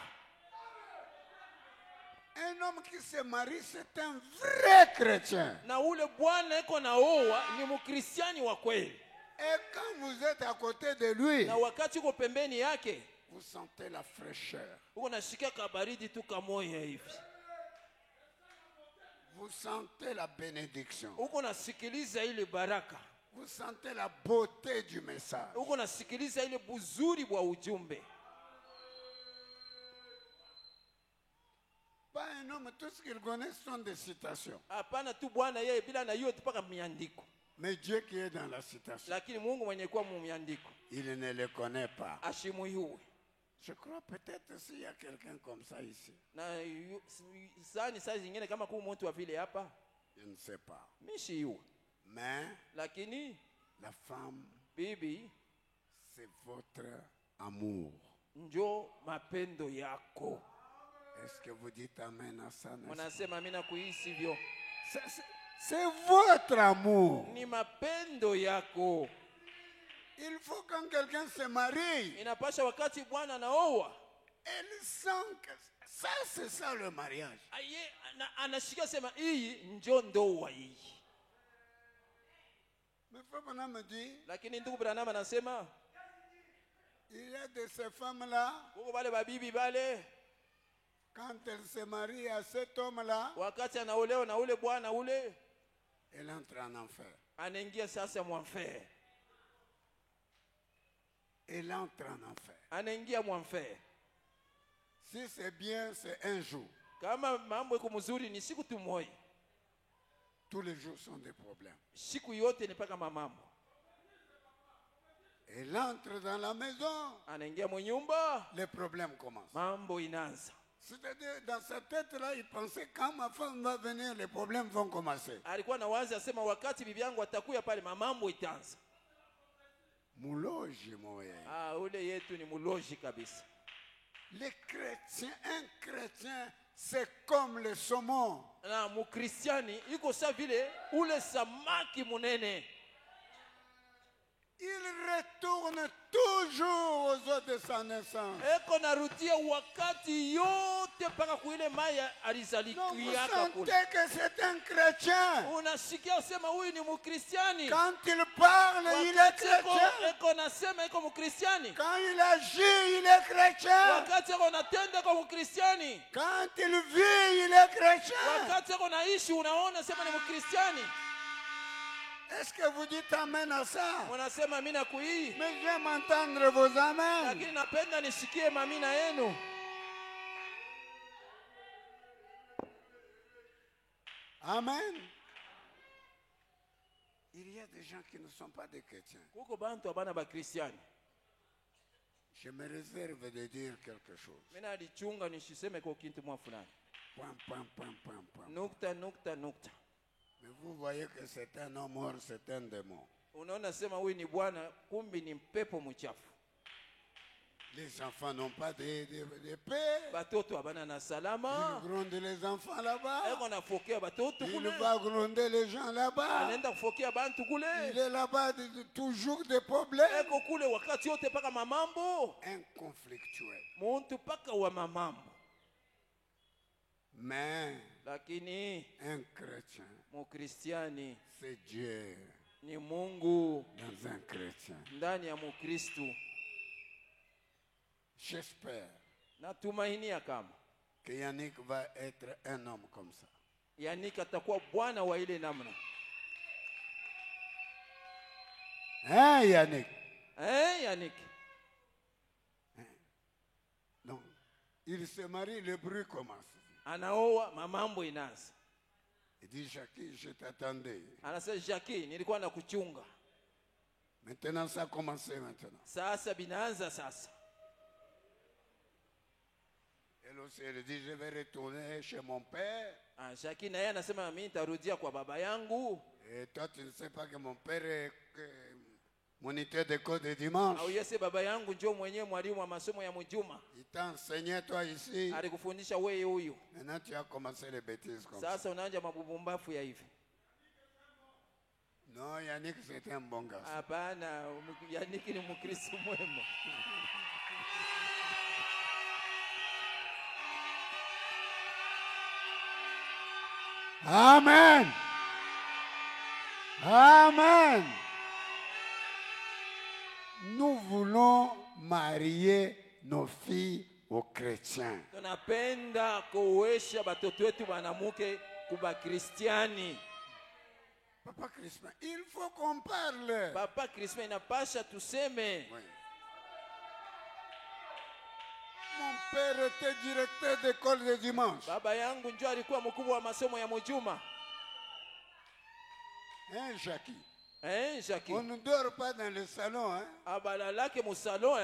Un homme qui se marie, c'est un vrai chrétien. Na ule bwana eko naoa ni mkristiani wa kweli. Et quand vous êtes à côté de lui, Na wakati uko pembeni yake, vous sentez la fraîcheur. uko nasikia kabaridi tu kamoya hivi. Vous sentez la bénédiction. Uko nasikiliza ile baraka. Vous sentez la beauté du message. Uko nasikiliza ile buzuri bwa ujumbe. Pas un homme, tout ce qu'il connaît sont des citations. Hapana tu bwana yeye bila na yote paka miandiko. Mais Dieu qui est dans la citation, Lakini Mungu mwenye kuwa mu miandiko il ne le connaît pas. ashimuyuwe. Je crois peut-être s'il y a quelqu'un comme ça ici. Na sani saa zingine kama kuwa mtu wa vile hapa, Je ne sais pas. mishi yuwe. Mais Lakini la femme, bibi c'est votre amour. njo mapendo yako. Est-ce que vous dites Amen à ça? n'est-ce pas? Unasema amina kuhisi vyo. C'est votre amour. Ni mapendo yako. Il faut quand quelqu'un se marie, Inapasha wakati bwana naoa, elle sent que ça, c'est ça le mariage. aye anashika sema hii njo ndoa hii. Mais Fabana me dit, Lakini ndugu Branham anasema il y a de ces femmes-là, kuko wale babibi bale quand elles se marient à cet homme-là, wakati anaolewa na ule bwana ule elles entrent en enfer. anaingia sasa mwanfer. Elle entre en enfer. Anaingia mwanfer. Si c'est bien, c'est un jour. Kama mambo iko mzuri ni siku tu moja. Tous les jours sont des problèmes. Siku yote ni paka mamambo. Elle entre dans la maison, Anaingia mnyumba, les problèmes commencent. mambo inaanza. C'est-à-dire, dans sa tête-là, il pensait quand ma femme va venir, les problèmes vont commencer. Alikuwa na wazi asema wakati bibi yangu atakuya pale mamambo itaanza. Mouloji moye. Ule yetu ni muloji kabisa. Les chrétiens, un chrétien, c'est comme le saumon. Na mukristiani iko sa vile ule samaki munene. Il retourne toujours aux eaux de sa naissance. Eko narudia wakati yote paka kuile maya Donc vous alizalikiaka kule. sentez que c'est un chrétien. Unasikia usema huyu ni mukristiani. Quand il parle, il est Wakati chrétien. eko nasema eko mukristiani. Quand il agit, il est chrétien. Wakati eko natenda eko mukristiani. Quand il vit, il est chrétien. Wakati eko naishi unaona sema ni mukristiani. Est-ce que vous dites Amen à ça? Unasema amina kuhii. Mais j'aime entendre vos Amen. Lakini napenda nisikie mamina yenu. Amen. Il y a des gens qui ne sont pas des chrétiens. Kuko bantu abana ba kristiani. Je me réserve de dire quelque chose. Mimi nalichunga nisiseme kwa kintu mwa fulani. Point. Nukta. Mais vous voyez que c'est un homme mort, c'est un démon. Unaona sema huyu ni bwana kumbi ni mpepo mchafu. Les enfants n'ont pas de paix. Batoto abana na salama. Il gronde les enfants là-bas. Eko nafokea batoto Il kule. va gronder les gens là-bas. Anaenda kufokea bantu Il kule. est là-bas toujours des problèmes. Eko kule wakati yote paka mamambo. Inconflictuel. Muntu paka wa mamambo. Mais Lakini un chrétien, mukristiani c'est Dieu ni Mungu dans un chrétien. ndani ya Mukristo. J'espère Natumainia kama que Yannick va être un homme comme ça. Yannick atakuwa bwana wa ile namna. Hein, Yannick? Yannick? Non. Il se marie, le bruit commence. Anaoa mamambo inaanza. Il dit, Jackie, je t'attendais. Anasema Jackie, nilikuwa nakuchunga. Maintenant, ça a commencé maintenant. Sasa binaanza sasa. Elle aussi, elle dit, je vais retourner chez mon père. Jackie naye anasema mimi nitarudia kwa baba yangu. Et toi, tu ne sais pas que mon père est moniteur d'école de dimanche. Au yese baba yangu njoo mwenyewe mwalimu wa masomo ya mjuma. Il t'a enseigné toi ici. Alikufundisha wewe huyu. Maintenant, tu as commencé les bêtises comme ça. Sasa unaanza mabubumbafu ya hivi. Non, Yannick, c'était un bon garçon. Hapana, Yannick ni Mkristo mwema. Amen. Amen. Nous voulons marier nos filles aux chrétiens. Tunapenda kuoesha batoto wetu banamuke kuba Kristiani. Papa Crispin, il faut qu'on parle. Papa Crispin inapasha tuseme. Oui. Mon père était directeur d'école de dimanche. Baba yangu njoo alikuwa mkubwa wa masomo ya mjuma. Hein, Jackie? Jackie? On ne dort pas dans le salon, hein? Abalalake mu salon,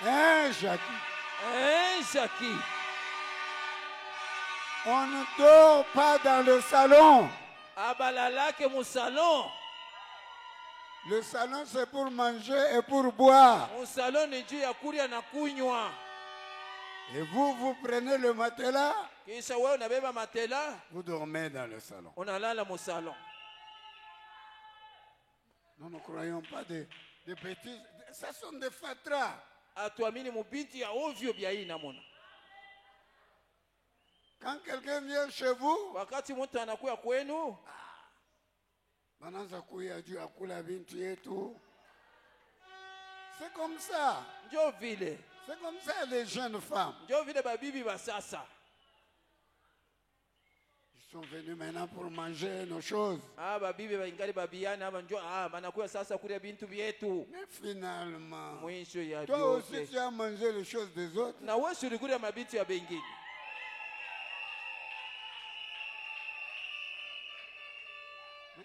Hein, Jackie? Jackie? On ne dort pas dans le salon. Abalalake mu salon. Le salon, c'est pour manger et pour boire. Mu salon ni juu ya kulia na kunywa. Et vous prenez le matelas. Kisha wewe unabeba matela. Vous dormez dans le salon. Unalala mu salon. Nous ne croyons pas des bêtises. Ce sont des fatras. Atuamini mubinti ya ovyo bya hii namuna. Quand quelqu'un vient chez vous, wakati mtu anakuja kwenu, banaanza kuya juu akula binti yetu. C'est comme ça. Ndio vile. C'est comme ça les jeunes femmes. Ndio vile babibi ba sasa. Ils sont venus maintenant pour manger nos choses. Babibi baingali babiana aba ndio banakuja sasa kulia bintu vyetu. Mais finalement, mwisho ya toi aussi tu as mangé les choses des autres. Na wewe ulikulia mabintu ya bengine.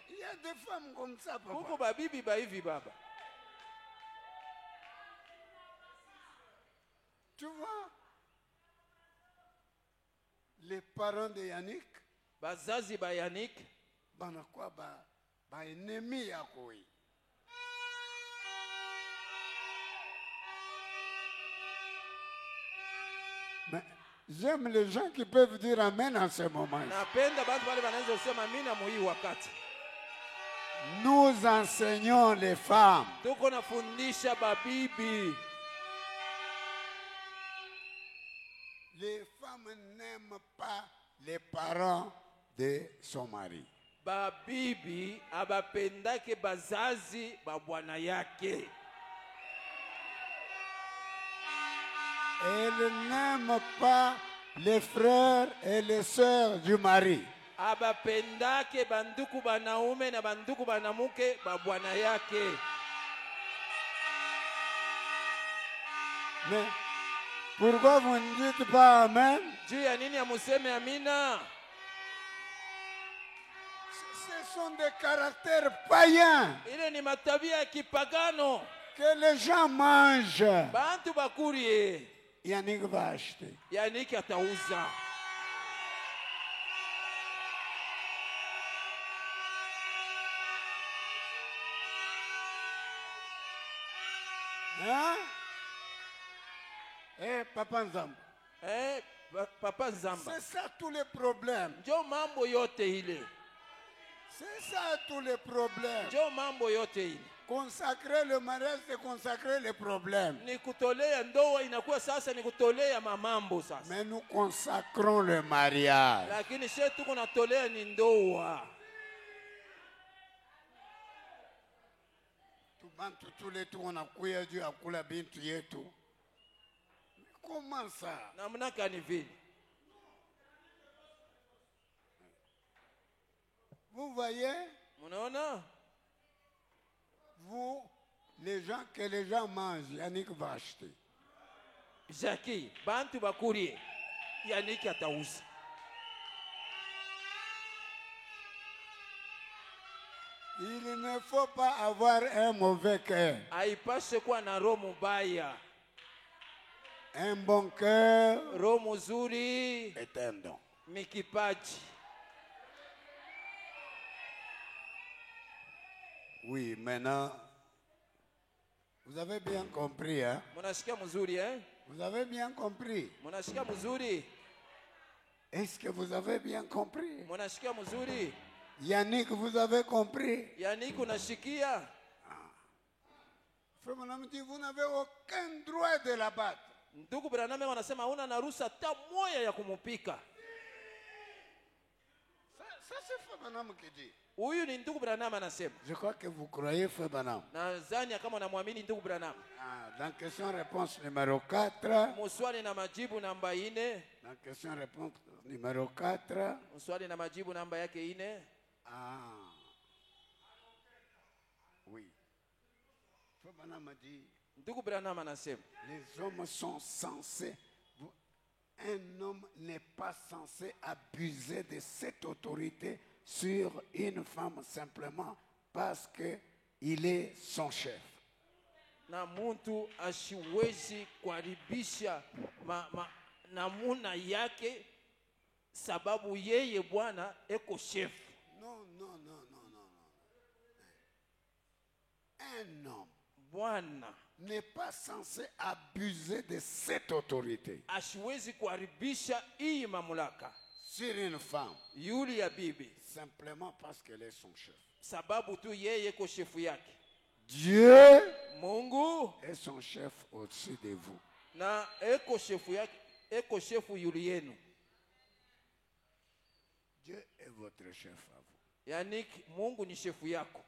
Il y a des femmes comme ça, papa. Kuko babibi ba hivi baba. Tu vois, les parents de Yannick, bazazi ba Yannick, banakuwa ba ennemi yako. Mais j'aime les gens qui peuvent dire amen en ce moment. Napenda bantu wale wanaanza kusema amina muhii wakati. Nous enseignons les femmes. Tuko nafundisha babibi. Les femmes n'aiment pas les parents de son mari. Babibi abapendake bazazi ba bwana yake. Elles n'aiment pas les frères et les sœurs du mari. Abapendake banduku banaume na banduku banamuke ba bwana yake. Mais pourquoi vous ne dites pas amen? Juu ya nini amuseme amina? Ce sont des caractères païens Ile ni matabia ya kipagano. que les gens mangent. Bantu bakurie. Yannick va acheter. Yannick atauza. Hein? Papa Nzamba. Papa Nzamba. C'est ça tous les problèmes. Ndio mambo yote ile. C'est ça tous les problèmes. Ndio mambo yote ile. Consacrer le mariage, c'est consacrer les problèmes. Ni kutolea ndoa inakuwa sasa ni kutolea mamambo sasa. Mais nous consacrons le mariage. Lakini sisi tuko natolea ni ndoa. Tubantu tule tuko nakuya juu ya kula bintu yetu. Comment ça? Namna gani vile? Vous voyez? Munaona? vous, que les gens mangent, Yannick va acheter. Jackie, bantu bakurie. Yannick atauza. Il ne faut pas avoir un mauvais cœur. Haipashe kuwa na roho mubaya. Un bon cœur Roho mzuri est un don. ni kipaji. Oui, maintenant, vous avez bien compris, hein? Munashikia mzuri Vous avez bien compris. Munashikia mzuri. Est-ce que vous avez bien compris? Munashikia mzuri. Yannick, vous avez compris? Yannick unashikia? Frère Branham dit, vous n'avez aucun droit de la battre. Ndugu Branham wanasema huna na ruhusa hata moja ya kumupika. Ça c'est Frère Branham qui dit. Huyu ni ndugu Branham anasema. Je crois que vous croyez Frère Branham. Nadhani kama unamwamini ndugu Branham. Dans question-réponse numéro 4. Muswali na majibu namba 4. Dans question-réponse numéro 4. Muswali na majibu namba yake 4. Oui. Frère Branham a dit, ndugu Branham anasema les hommes sont censés, un homme n'est pas censé abuser de cette autorité sur une femme simplement parce qu'il est son chef. Na muntu ashiwezi kuharibisha namuna yake sababu yeye bwana eko chef. Non. Un homme bwana n'est pas censé abuser de cette autorité ashiwezi kuharibisha hii mamlaka sur une femme yule ya bibi simplement parce qu'elle est son chef. sababu tu yeye eko chefu yake. Dieu Mungu est son chef au-dessus de vous. na eko chefu yake, eko chefu yule yenu. Dieu est votre chef à vous. Yannick, Mungu ni chefu yako.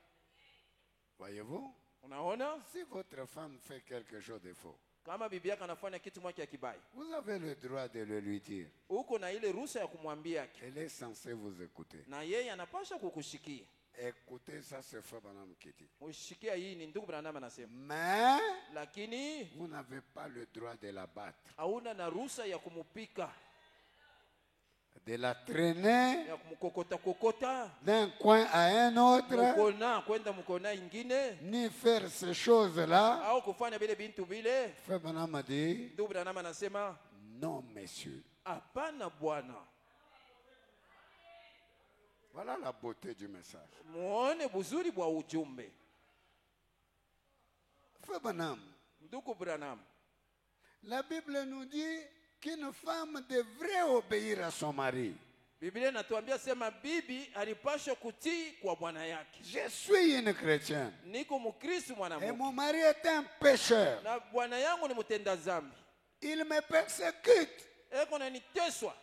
Voyez-vous? Unaona? Si votre femme fait quelque chose de faux, Kama bibi yako anafanya kitu mwake ya kibaya, vous avez le droit de le lui dire. uko na ile ruhusa ya kumwambia yake. Elle est censée vous écouter. Na yeye anapasha kukushikia. Écoutez, ça c'est Frère Branham qui dit. Ushikia hii ni ndugu Branham anasema. Mais Lakini vous n'avez pas le droit de la battre, hauna na ruhusa ya kumupika, de la traîner ya kumkokota d'un coin à un autre, mukona kwenda mukona ingine ni faire ces choses-là. au kufanya bile bintu bile. Frère Branham a dit, Ndugu Branham anasema non, messieurs. hapana bwana. Voilà la beauté du message. Muone buzuri bwa ujumbe. Frère Branham, Ndugu Branham, la Bible nous dit qu'une femme devrait obéir à son mari. Biblia inatuambia sema bibi alipaswa kutii kwa bwana yake. Je suis une chrétienne Niko Mkristo et mwanamke mon mari est un pécheur. na bwana yangu ni mtenda dhambi. Il me persécute Eko na niteswa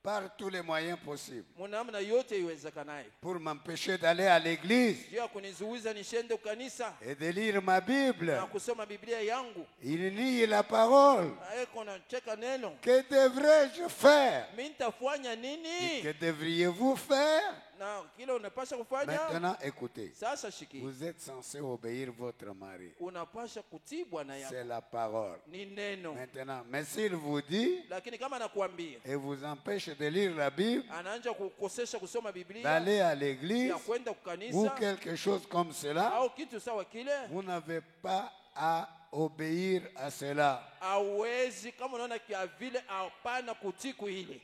par tous les moyens possibles munamna yote iwezekanayo. pour m'empêcher d'aller à l'église Juu ya kunizuiza nishende kanisa et de lire ma Bible. na kusoma Biblia yangu. Il nie la parole. Eko na cheka neno. Que devrais-je faire? Mimi nitafanya nini? Que devriez-vous faire? Na kile unapasha kufanya. Maintenant, écoutez. Sasa shiki. Vous êtes censé obéir votre mari. Unapasha kutii bwana C'est yako. la parole. Ni neno. Maintenant, mais s'il vous dit Lakini kama nakuambia et vous empêche de lire la Bible, anaanza kukosesha kusoma Biblia d'aller à l'église ya kwenda ou kukanisa quelque chose comme cela, au kitu sawa kile, vous n'avez pas à obéir à cela. hawezi kama unaona kia vile hapana kutii ile,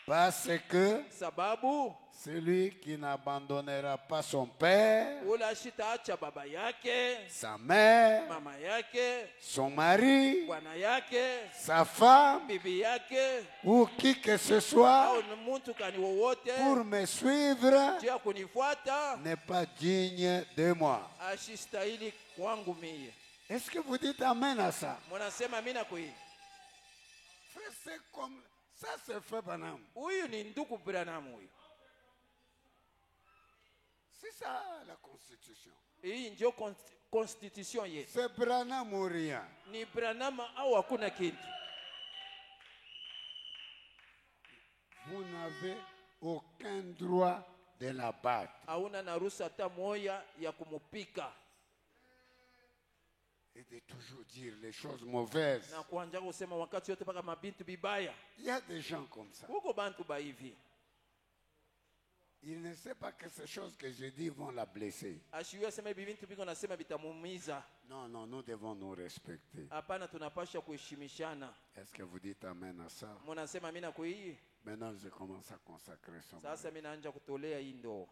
Parce que sababu celui qui n'abandonnera pas son père, ule ashitaacha baba yake, sa mère, mama yake, son mari, bwana yake, sa femme bibi yake ou qui que ce soit au ni mtu kani wowote pour me suivre juu ya kunifuata n'est pas digne de moi. ashistahili kwangu mie. Est-ce que vous dites amen à ça? Mnasema mimi na kui. Frère, c'est comme ça, c'est Frère Branham. Huyu ni ndugu Branham huyu. C'est ça la constitution. Hii ndio constitution yetu. C'est Branham ou rien. Ni Branham au hakuna kitu. Vous n'avez aucun droit de la battre. Hauna na ruhusa hata moja ya kumupika. et de toujours dire les choses mauvaises. na kuanja kusema wakati yote paka mabintu bibaya. Il y a des gens comme ça. Huko bantu baivi. Il ne sait pas que ces choses que je dis vont la blesser. Ashiwe sema bintu biko nasema bitamuumiza. Non, non, nous devons nous respecter. Hapana, tunapaswa kuheshimishana. Est-ce que vous dites amen à ça? Munasema mimi na kuii. Maintenant, je commence à consacrer son Sasa mimi naanza kutolea hii ndoo.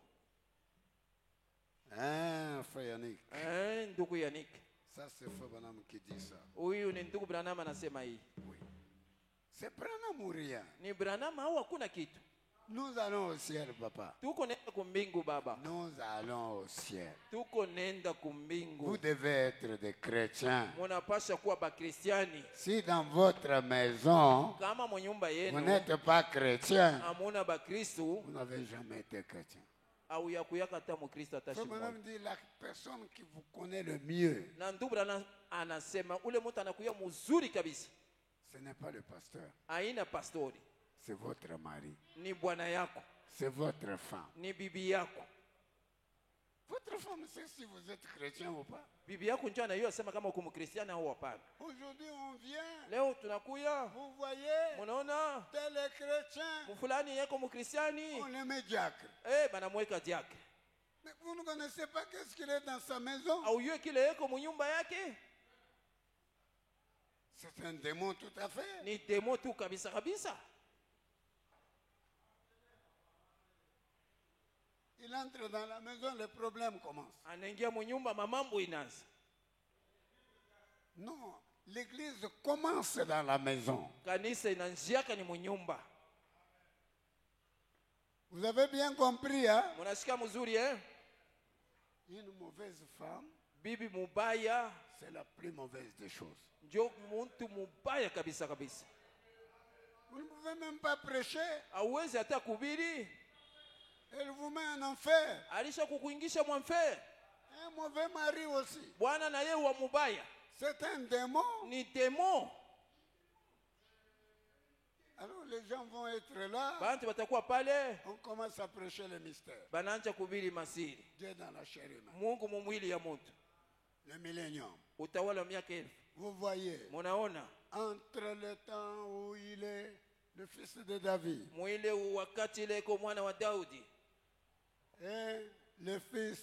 Hein, frère Yannick? Ndugu Yannick. Ça, c'est frère Branham qui dit ça. Huyu ni ndugu Branham anasema hii. Oui. C'est Branham ou rien? Ni Branham au hakuna kitu? Nous allons au ciel, papa. Tuko nenda kumbingu baba. Nous allons au ciel. Tuko nenda kumbingu. Vous devez être des chrétiens. Munapasha kuwa bakristiani. Si dans votre maison, Kama mnyumba vous yenu n'êtes pas chrétien, amuna bakristu vous n'avez jamais été chrétien. au yakuyaka hata mkristo Frère atashimwa. Branham dit la personne qui vous connaît le mieux, Na ndugu Branham anasema ule mtu anakuya mzuri kabisa. ce n'est pas le pasteur, Haina pastori. c'est votre mari, Ni bwana yako. c'est votre femme. Ni bibi yako. Votre femme sait si vous êtes chrétien ou pas. Bibi yako njoo anayua sema kama uko mkristiano au hapana. Aujourd'hui, on vient, Leo tunakuya. vous voyez, Munaona tel est chrétien, mfulani yako mkristiani. on le met diacre. Banamweka diakre. Mais vous ne connaissez pas qu'est-ce qu'il est dans sa maison. Au yue kile yako munyumba yake. C'est un démon tout à fait. Ni demo tu kabisa kabisa. Il entre dans la maison, les problèmes commencent. Anaingia munyumba mamambo inaanza. Non, l'église commence dans la maison. Kanisa inaanziaka ni munyumba. Vous avez bien compris, hein? Munasikia mzuri Une mauvaise femme, Bibi mubaya c'est la plus mauvaise des choses. njo muntu mubaya kabisa kabisa. Vous ne pouvez même pas prêcher. Hauwezi hata kubiri. Elle vous met en enfer. Alisha kukuingisha mwamfe. Un mauvais mari aussi. Bwana na yeye wa mubaya. C'est un démon. Ni demo. Alors les gens vont être là. Bantu batakuwa pale. On commence à prêcher le mystère. Banaanza kubiri masiri. Dieu dans la chair humaine. Mungu mumwili ya mtu. Le millénium. Utawala wa miaka 1000. Vous voyez, Munaona entre le temps où il est le fils de David mwile wakati ile iko mwana wa Daudi et le fils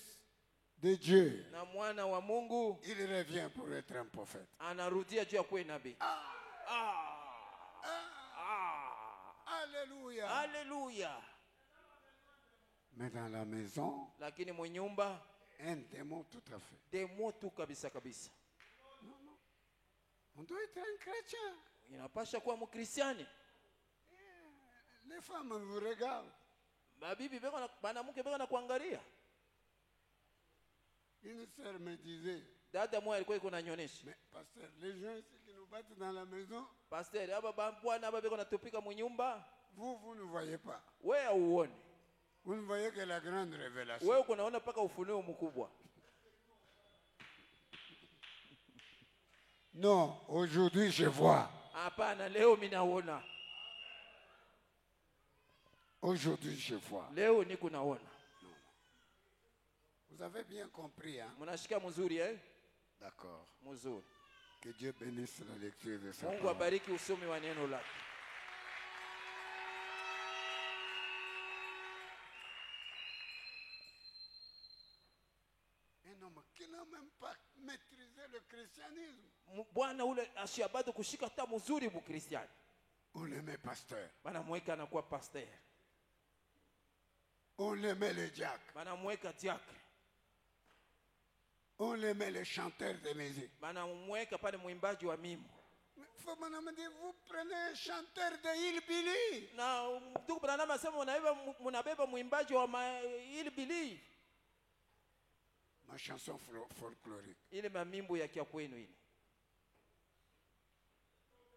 de Dieu, na mwana wa Mungu il revient pour être un prophète. anarudia juu ya kuwa nabii. Alléluia. Haleluya. Mais dans la maison, Lakini mwenyumba un démon tout à fait. demo tu kabisa kabisa. On doit être un chrétien. Inapasha kuwa mkristiani. Les femmes vous regardent. Mabibi beko na banamuke beko na kuangalia. Une sœur me disait, Dada mmoja alikuwa iko nanyonyesha. mais pasteur, les gens ici qui nous battent dans la maison, Pastor, aba bwana aba beko natupika mwenyumba. vous ne voyez pas. Wewe uone. Vous ne voyez que la grande révélation. Wewe uko naona paka ufunuo mkubwa. Non, aujourd'hui je vois. Hapana, leo mimi naona. Aujourd'hui je vois. Leo niko naona. Vous avez bien compris, hein? Mnashika mzuri D'accord. Mzuri. Que Dieu bénisse la lecture de sa Mungu parole. abariki usomi wa neno lake. Un homme qui n'a même pas maîtrisé le christianisme, Bwana ule ashiabado kushika hata mzuri mkristiani. on le met pasteur. Banamweka anakuwa pastor. On le met le diacre. Banamweka diakre. On le met le chanteur de musique. Banamweka pale mwimbaji wa mimo. Mais faut me dire, vous prenez un chanteur de hillbilly. Na ndugu Branham anasema mnabeba mwimbaji wa ilibili. Ma chanson folklorique. Ile mamimbo ya kia kwenu ile.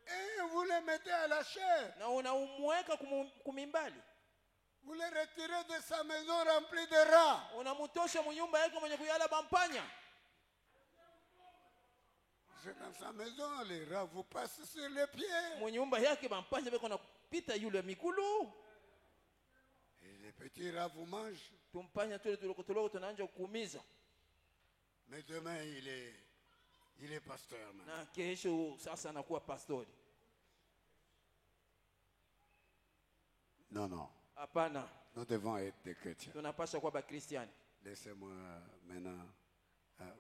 Et vous le mettez à la chair. Na unamweka kumimbali. Vous le retirez de sa maison remplie de rats. Unamutosha mnyumba yake mwenye kuyala bampanya. C'est dans sa maison, les rats vous passent sur les pieds. Mnyumba yake bampanya beko napita yule mikulu. Et les petits rats vous mangent. Tumpanya tule tulokotoloko tunaanza kuumiza. Mais demain, il est Il est pasteur maintenant. na kesho sasa anakuwa pastori. Non, non. Hapana, Nous devons être des chrétiens. tunapasha kuwa bakristiani. Laissez-moi maintenant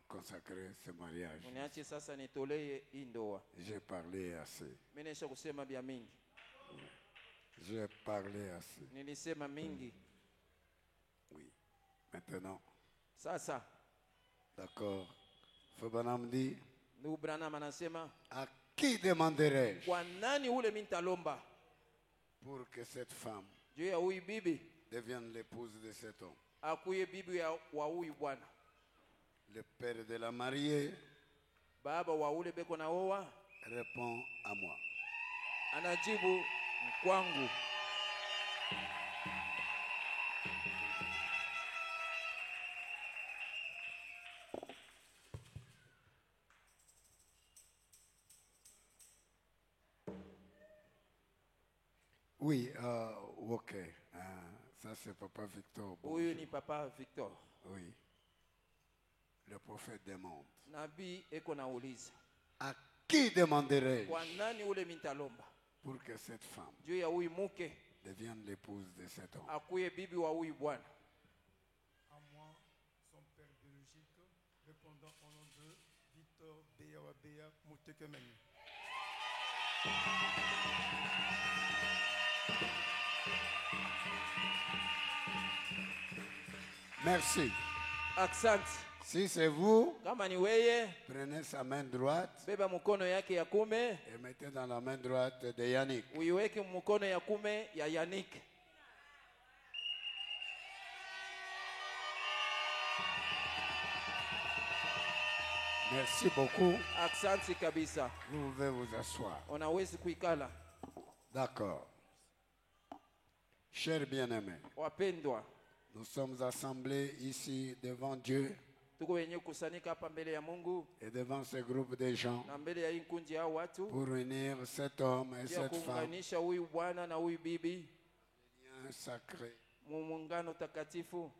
consacrer ce mariage. Uniache sasa nitolee hii ndoa. J'ai parlé assez. Mimi naisha kusema bia mingi. J'ai parlé assez. Nilisema mingi. Oui. Maintenant, Sasa d'accord. Fobanam dit, ndugu Branham anasema, à qui demanderai-je kwa nani ule mimi nitalomba pour que cette femme juu ya huyu bibi devienne l'épouse de cet homme? akuye bibi wa huyu bwana? Le père de la mariée Baba wa ule beko na oa répond à moi. anajibu kwangu. Oui, ok. Ça c'est Papa Victor. Huyu ni Papa Victor. Oui. Le prophète demande. Nabii eko nauliza, À qui demanderai-je kwa nani ule mimi nitalomba pour que cette femme juu ya huyu mke devienne l'épouse de cet homme? akuye bibi wa huyu bwana? À moi, son père biologique, répondant au nom de Victor Beyawabea Moutekemeni. Merci. Asante. Si c'est vous, Kama ni weye, prenez sa main droite beba mkono yake ya kume, et mettez dans la main droite de Yannick. uiweke mkono ya kume ya Yannick. Merci beaucoup. Asante kabisa. Vous pouvez vous asseoir. Unawezi kuikala. D'accord. Chers bien-aimés, Wapendwa, nous sommes assemblés ici devant Dieu tuko wenye kusanyika hapa mbele ya Mungu et devant ce groupe de gens na mbele ya hii kundi ya watu pour unir cet homme et ya cette femme kuunganisha huyu bwana na huyu bibi lien sacré mu muungano takatifu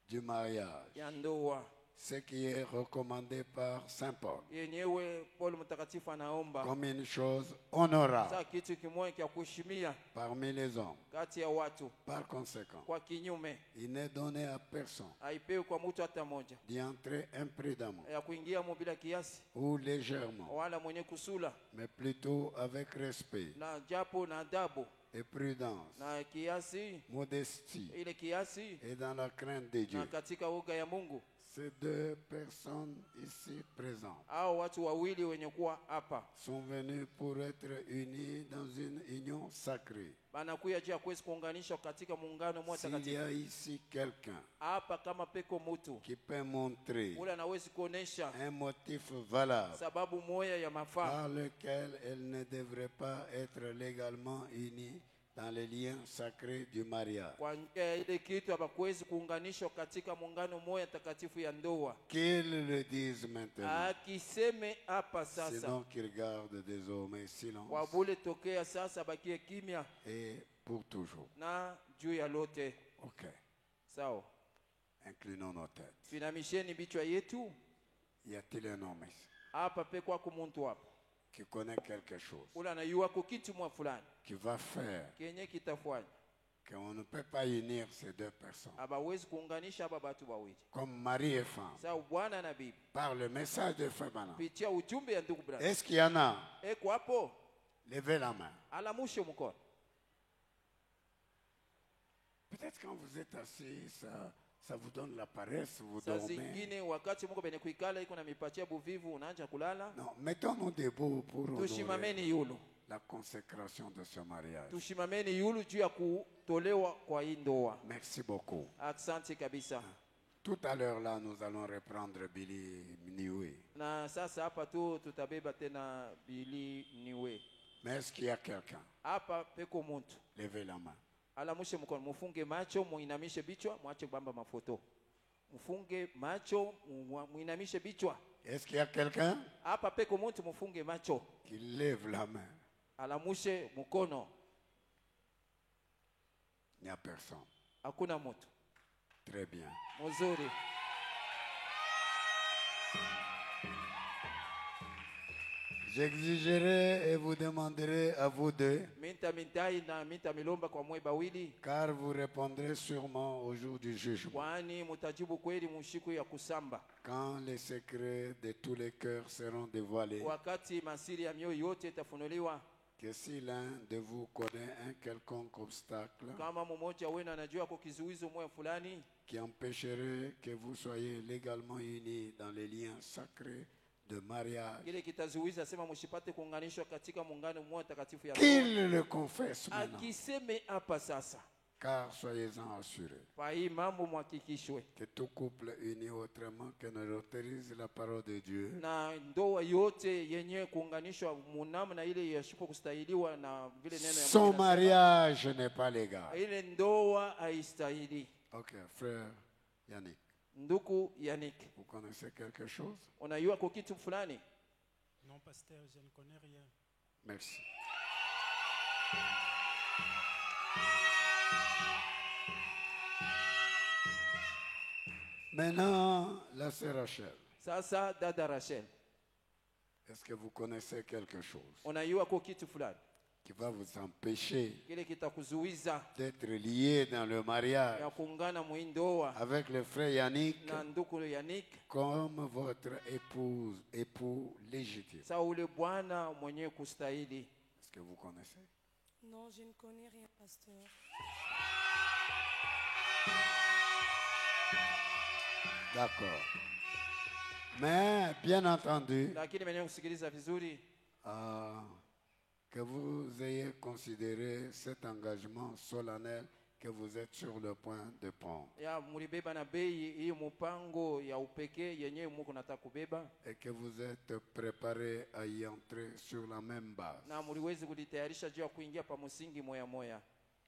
du mariage, ya ndoa ce qui est recommandé par Saint Paul yenyewe Paulo mtakatifu anaomba comme une chose honorable saa kitu kimoja cha kuheshimia parmi les hommes. kati ya watu. Par conséquent, Kwa kinyume, il n'est donné à personne haipewi kwa mtu hata moja d'y entrer imprudemment ya kuingia mu bila kiasi ou légèrement, wala mwenye kusula, mais plutôt avec respect na japo na adabu et prudence, na kiasi, modestie ile kiasi et dans la crainte de Dieu. na katika uga ya Mungu. Ces deux personnes ici présentes Hao watu wawili wenye kuwa hapa sont venus pour être unis dans une union sacrée. banakuya juu ya kuweza kuunganishwa katika muungano mmoja S'il y takatifu. a ici quelqu'un Hapa kama peko mtu qui peut montrer ule anawezi kuonesha un motif valable sababu moya ya mafaa par lequel elle ne devrait pas être légalement unie dans les liens sacrés du mariage, kwa njia ya ile kitu hapakuwezi kuunganishwa katika muungano moja takatifu ya ndoa, qu'ils le disent maintenant. akiseme hapa sasa, Sinon qu'ils gardent désormais silence wabule tokea sasa, bakie kimya et pour toujours. na juu ya lote. Ok. Sawa, Inclinons nos têtes. tuinamisheni bichwa yetu. Y a-t-il un homme ici Hapa pekwako muntu hapa qui connaît quelque chose, ule anayuwako kitu mwa fulani qui va faire kenye kitafanya qu'on ne peut pas unir ces deux personnes abawezi kuunganisha aba batu bawili comme mari et femme sawa, bwana na bibi, par le message de Frère Branham? pitia ujumbe ya ndugu brother. Est-ce qu'il y en a? Eko hapo, Levez la main. alamushe mkono. Peut-être quand vous êtes assis, ça vous donne la paresse, vous Saa dormez. zingine wakati Mungu benye kuikala iko na mipatia buvivu, unaanza kulala. Non, mettons-nous debout pour honorer Tushimameni yulu, la consécration de ce mariage. tushimameni yulu juu ya kutolewa kwa hii ndoa. Merci beaucoup. Asante kabisa. Tout à l'heure là, nous allons reprendre Billy Niwe. Na sasa hapa tu tutabeba tena Bili Niwe. Mais est-ce qu'il y a quelqu'un? Hapa peko muntu, Levez la main. alamushe mkono, mufunge macho, muinamishe bichwa, mwache kubamba mafoto. Mufunge macho, muinamishe bichwa. Est-ce qu'il y a quelqu'un Hapa peko muntu, mufunge macho, qui lève la main? alamushe mkono. Il n'y a personne. Hakuna mtu. Très bien. Mzuri. J'exigerai et vous demanderai à vous deux, mintamidai na mintamilomba kwa mwe bawili, car vous répondrez sûrement au jour du jugement, kwani mutajibu kweli mushiku ya kusamba, quand les secrets de tous les cœurs seront dévoilés, wakati masiri ya mioyo yote itafunuliwa. que si l'un de vous connaît un quelconque obstacle Kama mmoja wenu anajua kwa kizuizo moja fulani qui empêcherait que vous soyez légalement unis dans les liens sacrés de mariage, kile kitazuiza sema mshipate kuunganishwa katika muungano mmoja takatifu ya qu'il le confesse maintenant, akiseme hapa sasa, car soyez-en assurés kwa hii mambo muhakikishwe, que tout couple uni autrement que ne l'autorise la parole de Dieu na ndoa yote yenye kuunganishwa munamna ile yashipo kustahiliwa na vile neno ya son Mungu inasema, mariage n'est pas légal. ile ndoa haistahili. Ok, frère Yannick, Ndugu Yannick, vous connaissez quelque chose? unajua kwa kitu fulani? Non, pasteur, je ne connais rien. Merci. Maintenant, la sœur Rachel, Sasa dada Rachel, est-ce que vous connaissez quelque chose unajua kwa kitu fulani qui va vous empêcher kile kitakuzuiza d'être lié dans le mariage ya kuungana muindoa avec le frère Yannick na ndugu Yannick, comme votre époux légitime? sa ule bwana mwenye kustahili? Est-ce que vous connaissez? Non, je ne connais rien, pasteur. D'accord. Mais bien entendu, Lakini mwenye kusikiliza vizuri, que vous ayez considéré cet engagement solennel que vous êtes sur le point de prendre ya mulibeba na bei hii mpango ya upekee yenyewe muko nataka kubeba, et que vous êtes préparé à y entrer sur la même base, na muliwezi kulitayarisha juu ya kuingia pa msingi moya moya,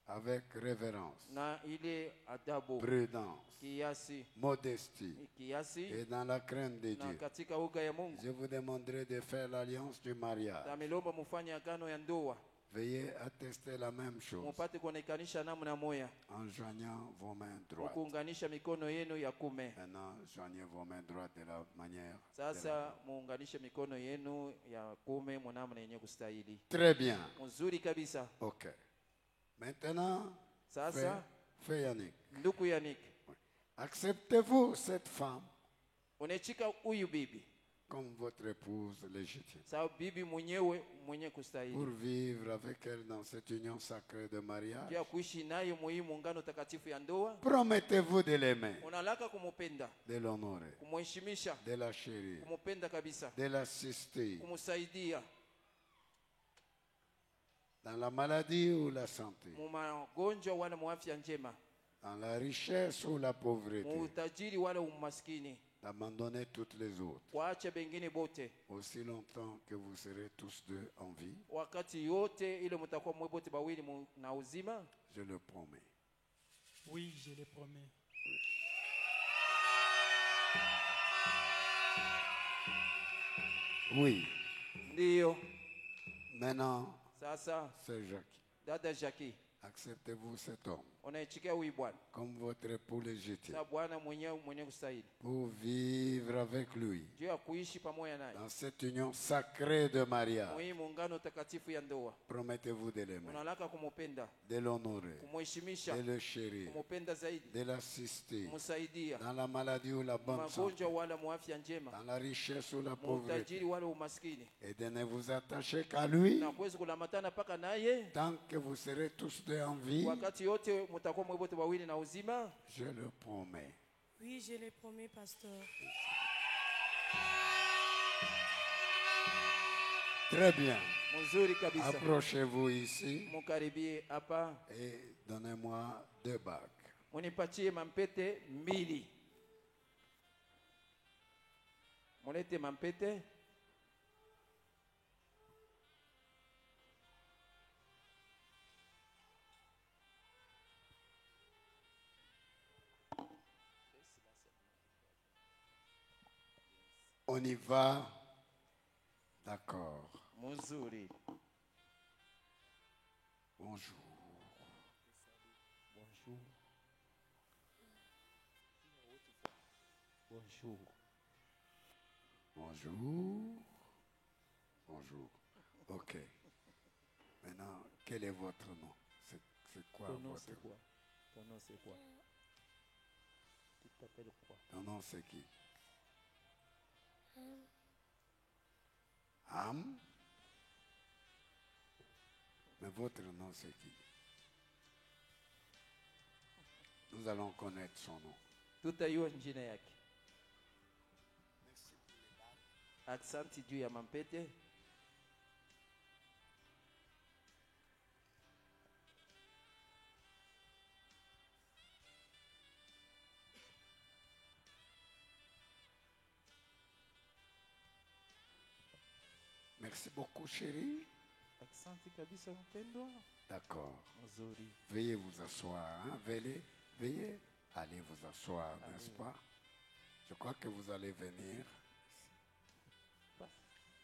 avec révérence, na ile adabu, prudence, kiasi modestie kiasi, et dans la crainte de na Dieu. katika uga ya Mungu. Je vous demanderai de faire l'alliance du mariage. Tamelomba mufanye agano ya ndoa, Veuillez attester la même chose mupate kuonekanisha namna moya, en joignant vos mains droites. kuunganisha mikono yenu ya kume. Maintenant, joignez vos mains droites de la manière. Sasa muunganishe mikono yenu ya kume mwanamna yenye kustahili. Très bien. Mzuri kabisa. Ok. Maintenant, Sasa frère Yannick, ndugu Yannick, acceptez-vous cette femme unachika huyu bibi comme votre épouse légitime sababu bibi mwenyewe mwenye pour kustahili vivre avec elle dans cette union sacrée de mariage? pia kuishi naye muhimu muungano takatifu ya ndoa? Promettez-vous de l'aimer, Unalaka kumupenda, de l'honorer, kumheshimisha, de la chérir, kumupenda kabisa, de l'assister kumsaidia dans la maladie ou la santé, mu magonjwa wala mu afya njema, dans la richesse ou la pauvreté, mu utajiri wala umaskini, d'abandonner toutes les autres, kuacha bengine bote, aussi longtemps que vous serez tous deux en vie, wakati yote ile mtakuwa mwe bote bawili na uzima. je le promets. Oui, je le promets. Oui. Ndiyo. Maintenant, Sasa c'est Jacques. dada Jackie, Acceptez-vous cet homme unaichikia huyu bwana comme votre époux légitime sa bwana mwenyewe mwenye kustahili pour vivre avec lui juu ya kuishi pamoja naye dans cette union sacrée de mariage? muhimu muungano takatifu ya ndoa? Promettez-vous de l'aimer, Unalaka kumupenda, de l'honorer, kumheshimisha, de le chérir, kumupenda zaidi, de l'assister kumsaidia dans la maladie ou la bonne santé, magonjwa wala muafya njema, dans la richesse ou la pauvreté, mutajiri wala umaskini, et de ne vous attacher qu'à lui na kuwezi kulamatana paka naye tant que vous serez tous deux en vie. wakati yote mutakuwa mwe bote wawili na uzima. Je le promets. Oui, je le promets, pasteur. Très bien. Mzuri kabisa. Approchez-vous ici Mukaribie hapa, et donnez-moi 2 bagues. munipatie mampete 2. Mulete mampete. On y va. D'accord. Mzuri. Bonjour. Bonjour. Bonjour. Bonjour. Bonjour. Ok. Maintenant, quel est votre nom? C'est quoi Ton nom votre c'est quoi? Ton nom c'est quoi? Tu t'appelles quoi? Ton nom c'est qui? Ham. Mais votre nom c'est qui? Nous allons connaître son nom. Tutayua jina yake. Aksanti juu ya mampete. Merci beaucoup, chérie. Aksanti kabisa mpendwa. D'accord. Mzuri. Veuillez vous asseoir. Hein? Veuillez aller vous asseoir, n'est-ce pas? Je crois que vous allez venir.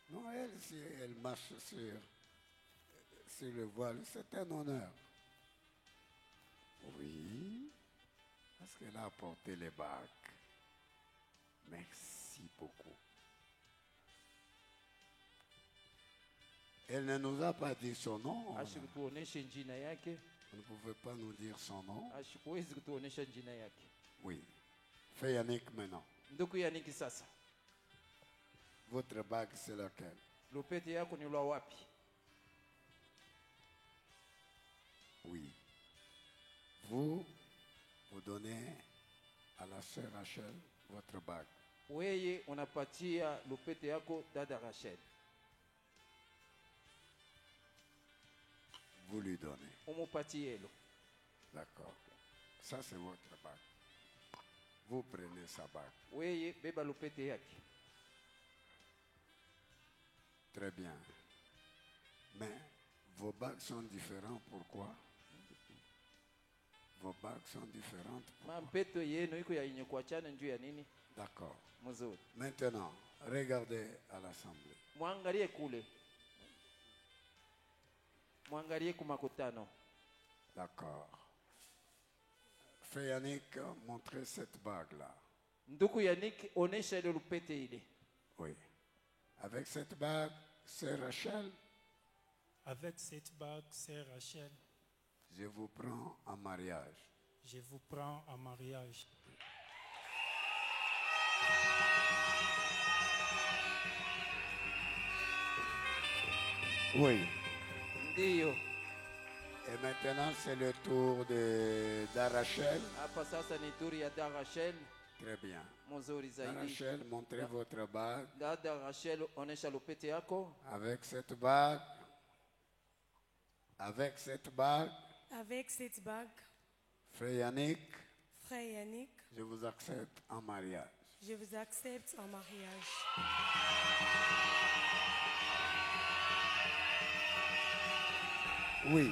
Non, elle, si elle marche sur le voile, c'est un honneur. Oui, parce qu'elle a apporté les bagues. Merci beaucoup. Elle ne nous a pas dit son nom. Ashikutuonesha jina yake. Vous ne pouvez pas nous dire son nom. Ashikuwezi kutuonesha jina yake. Oui. Fais Yannick maintenant. Ndugu Yaniki sasa. Votre bague, c'est laquelle? Lupete yako ni lwa wapi? Oui. Vous donnez à la sœur Rachel votre bague. Weye unapatia lupete yako dada Rachel. Vous lui donnez. Umupatie lo. D'accord. Ça, c'est votre bague. Vous prenez sa bague. Weye beba lupete yake. Très bien. Mais vos bagues sont différentes. Pourquoi? Vos bagues sont différentes. Pourquoi? Mampeto yenu iko ya yenye kuachana njuu ya nini? D'accord. Mzuri. Maintenant, regardez à l'assemblée. Mwangalie kule. Mwangalie kumakutano. D'accord. Fais Yannick montrer cette bague-là. Ndugu Yannick onesha ile lupete ile. Oui. Avec cette bague, sœur Rachel, Avec cette bague, sœur Rachel, je vous prends en mariage. je vous prends en mariage. Oui. Ndiyo. Et maintenant, c'est le tour d'Arachel. Hapa sasa ni turi ya dada Rachel. Très bien. Mzuri zaidi. Rachel, montrez votre bague. Dada Rachel onesha lupete yako. Avec cette bague, avec cette bague, Avec cette bague, frère Yannick, frère Yannick, je vous accepte en mariage. je vous accepte en mariage. Oui.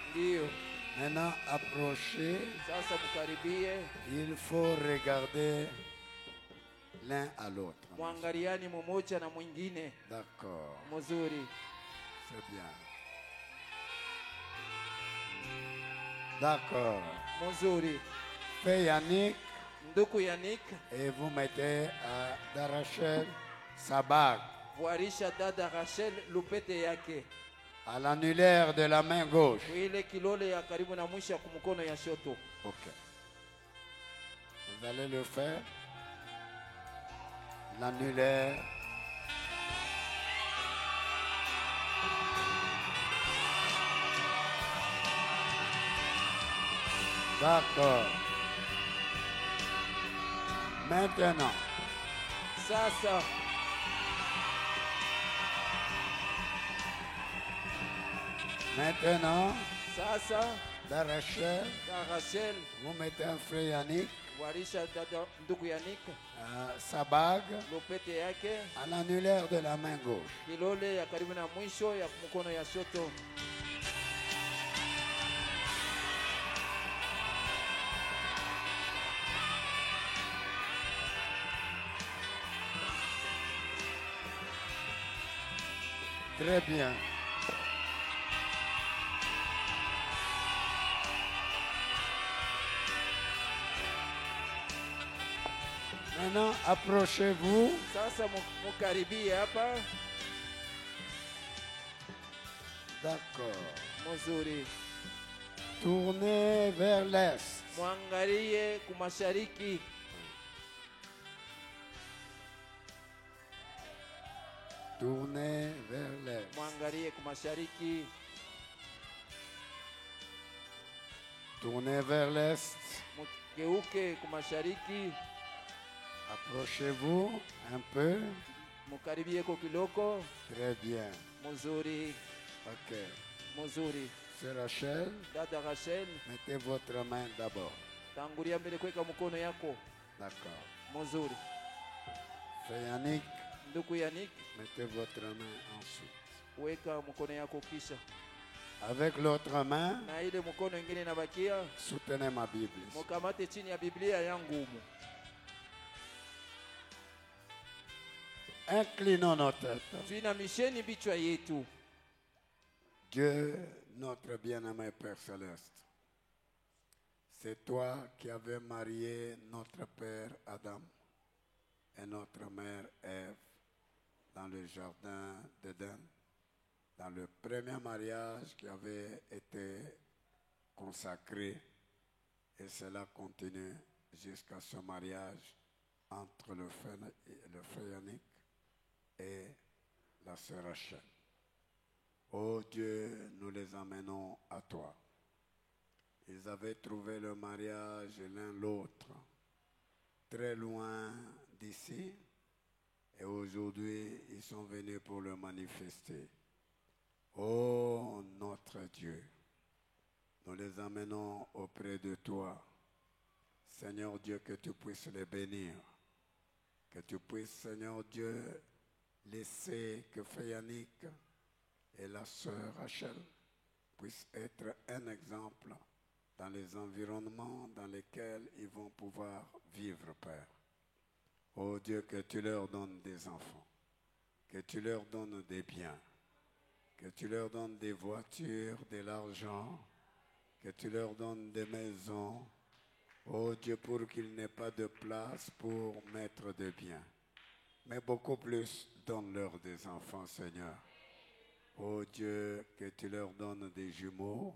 Ndiyo. Maintenant, approchez. Sasa mkaribie. Il faut regarder l'un à l'autre. Mwangaliani mmoja na mwingine. D'accord. Mzuri. C'est bien. D'accord. Mzuri. Fais Yannick Ndugu Yannick, et vous mettez à Darachel sa bague vuarisha dada Rachel lupete yake. à l'annulaire de la main gauche. Ile kilole ya karibu na mwisho ya kumkono ya shoto. Ok. Vous allez le faire. L'annulaire. D'accord. Maintenant, Sasa sasa Darachel, dada Rachel vous mettez un frère Yannick vuarisha dada ndugu Yannick sa bague lupete yake à l'annulaire de la main gauche. kilole ya karibu na mwisho ya mkono ya shoto. Très bien. Maintenant, approchez-vous. Sasa mukaribie hapa. D'accord. muzuri. Tournez vers l'est. Mwangalie kumashariki. Tournez vers l'est. Mwangalie kumashariki. Tournez vers l'est. Mugeuke kumashariki. Approchez-vous un peu. Mukaribieko kiloko. Très bien. Muzuri. Ok. Muzuri. Sœur Rachel, Dada Rachel, mettez votre main d'abord. tangulia mbele kuweka mkono yako. D'accord. Muzuri. Frère Yannick, Ndugu Yannick, mettez votre main ensuite. weka mkono yako kisha. Avec l'autre main, Na ile mkono ingine inabakia, soutenez ma Bible. mukamate chini ya Biblia yangu humu. Inclinons nos têtes. Tuinamisheni vichwa yetu. Dieu, notre bien-aimé Père Céleste, c'est toi qui avais marié notre Père Adam et notre mère Ève dans le jardin d'Éden, dans le premier mariage qui avait été consacré, et cela continue jusqu'à ce mariage entre le frère Yannick et la sœur Rachel. Oh Dieu, nous les amenons à toi. Ils avaient trouvé le mariage l'un l'autre, très loin d'ici, et aujourd'hui, ils sont venus pour le manifester. Oh notre Dieu, nous les amenons auprès de toi. Seigneur Dieu, que tu puisses les bénir, que tu puisses, Seigneur Dieu, laisser que Frère Yannick et la sœur Rachel puissent être un exemple dans les environnements dans lesquels ils vont pouvoir vivre, Père. Oh Dieu, que tu leur donnes des enfants, que tu leur donnes des biens, que tu leur donnes des voitures, de l'argent, que tu leur donnes des maisons. Oh Dieu, pour qu'il n'ait pas de place pour mettre des biens, mais beaucoup plus, donne-leur des enfants, Seigneur. Oh Dieu, que tu leur donnes des jumeaux.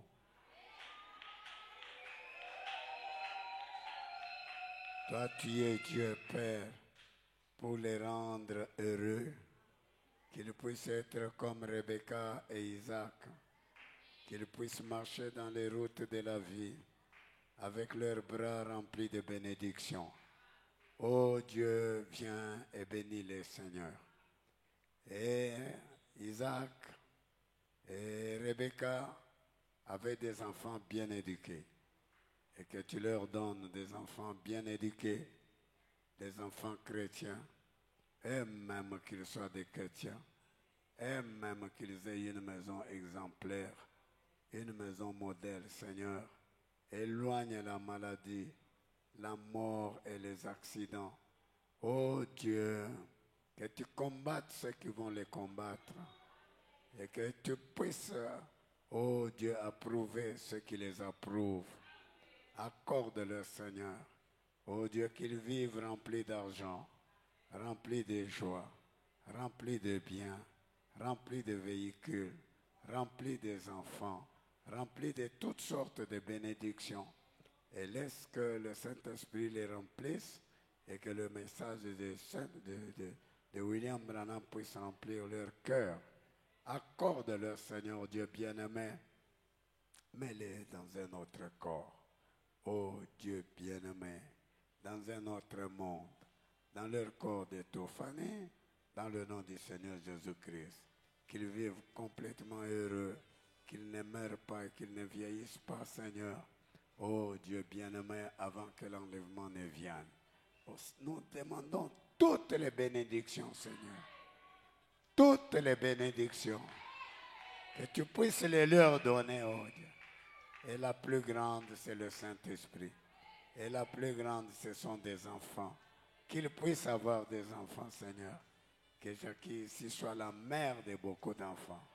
Toi, tu es Dieu, Père, pour les rendre heureux, qu'ils puissent être comme Rebecca et Isaac, qu'ils puissent marcher dans les routes de la vie avec leurs bras remplis de bénédictions. Oh Dieu, viens et bénis-les, Seigneur. Et Isaac et Rebecca avaient des enfants bien éduqués. Et que tu leur donnes des enfants bien éduqués, des enfants chrétiens, et même qu'ils soient des chrétiens, et même qu'ils aient une maison exemplaire, une maison modèle, Seigneur. Éloigne la maladie, la mort et les accidents. Oh Dieu, que tu combattes ceux qui vont les combattre. Et que tu puisses, oh Dieu, approuver ceux qui les approuvent. Accorde-leur, Seigneur. Oh Dieu, qu'ils vivent remplis d'argent, remplis de joie, remplis de biens, remplis de véhicules, remplis des enfants, remplis de toutes sortes de bénédictions. Et laisse que le Saint-Esprit les remplisse et que le message de William Branham puisse remplir leur cœur. Accorde-leur, Seigneur Dieu bien-aimé, mets-les dans un autre corps. Oh Dieu bien-aimé, dans un autre monde, dans leur corps d'étouffané, dans le nom du Seigneur Jésus-Christ, qu'ils vivent complètement heureux, qu'ils ne meurent pas et qu'ils ne vieillissent pas, Seigneur. Oh Dieu bien-aimé, avant que l'enlèvement ne vienne. Nous demandons toutes les bénédictions, Seigneur. Toutes les bénédictions. Que tu puisses les leur donner, oh Dieu. Et la plus grande, c'est le Saint-Esprit. Et la plus grande, ce sont des enfants. Qu'ils puissent avoir des enfants, Seigneur. Que Jackie ici soit la mère de beaucoup d'enfants.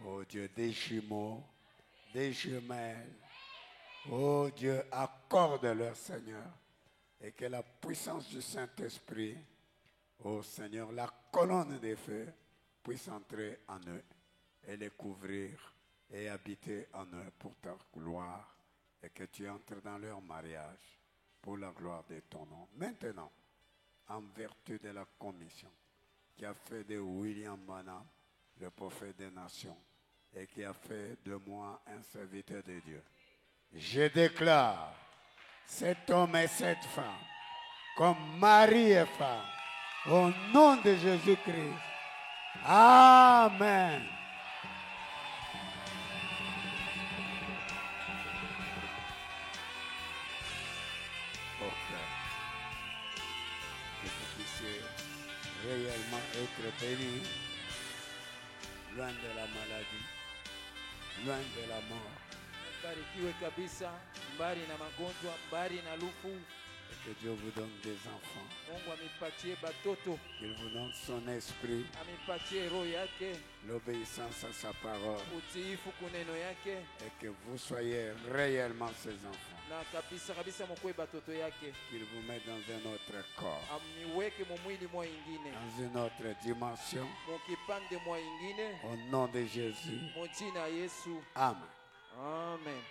Oh Dieu, des jumeaux, des jumelles. Oh Dieu, accorde-leur, Seigneur. Et que la puissance du Saint-Esprit, oh Seigneur, la colonne des feux, puisse entrer en eux et les couvrir aient habité en eux pour ta gloire et que tu entres dans leur mariage pour la gloire de ton nom. Maintenant, en vertu de la commission qui a fait de William Branham le prophète des nations et qui a fait de moi un serviteur de Dieu, je déclare cet homme et cette femme comme mari et femme au nom de Jésus-Christ. Amen. Ok. Que vous puissiez réellement être bénis, loin de la maladie, loin de la mort, Barikiwe kabisa, mbali na magonjwa, mbali na lufu. et que Dieu vous donne des enfants, Mungu amipatie batoto, qu'il vous donne son esprit, amipatie roho yake, l'obéissance à sa parole, utiifu kuneno yake, et que vous soyez réellement ses enfants, na kabisa kabisa mukwe batoto yake. qu'il vous mette dans un autre corps, Amiweke mu mwili mwa ingine, dans une autre dimension, mukipande mwa ingine, au nom de Jésus. mu jina Yesu. Amen. Amen.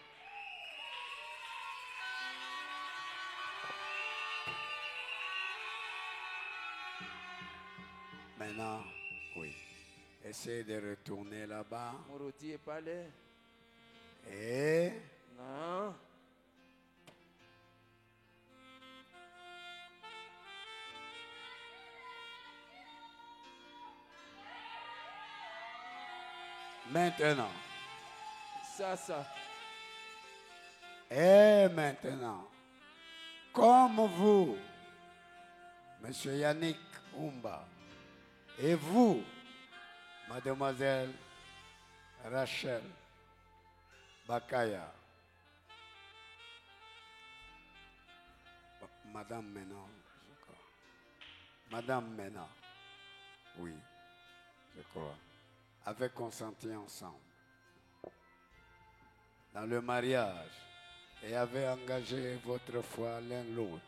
Maintenant, oui. Essayez de retourner là-bas. Murudie pale. Et Na maintenant. sasa, Et maintenant. Comme vous, Monsieur Yannick Umba, et vous, Mademoiselle Rachel Bakaya, Madame Ménard, je crois. Madame Ménard, oui, je crois, avaient consenti ensemble dans le mariage et avaient engagé votre foi l'un l'autre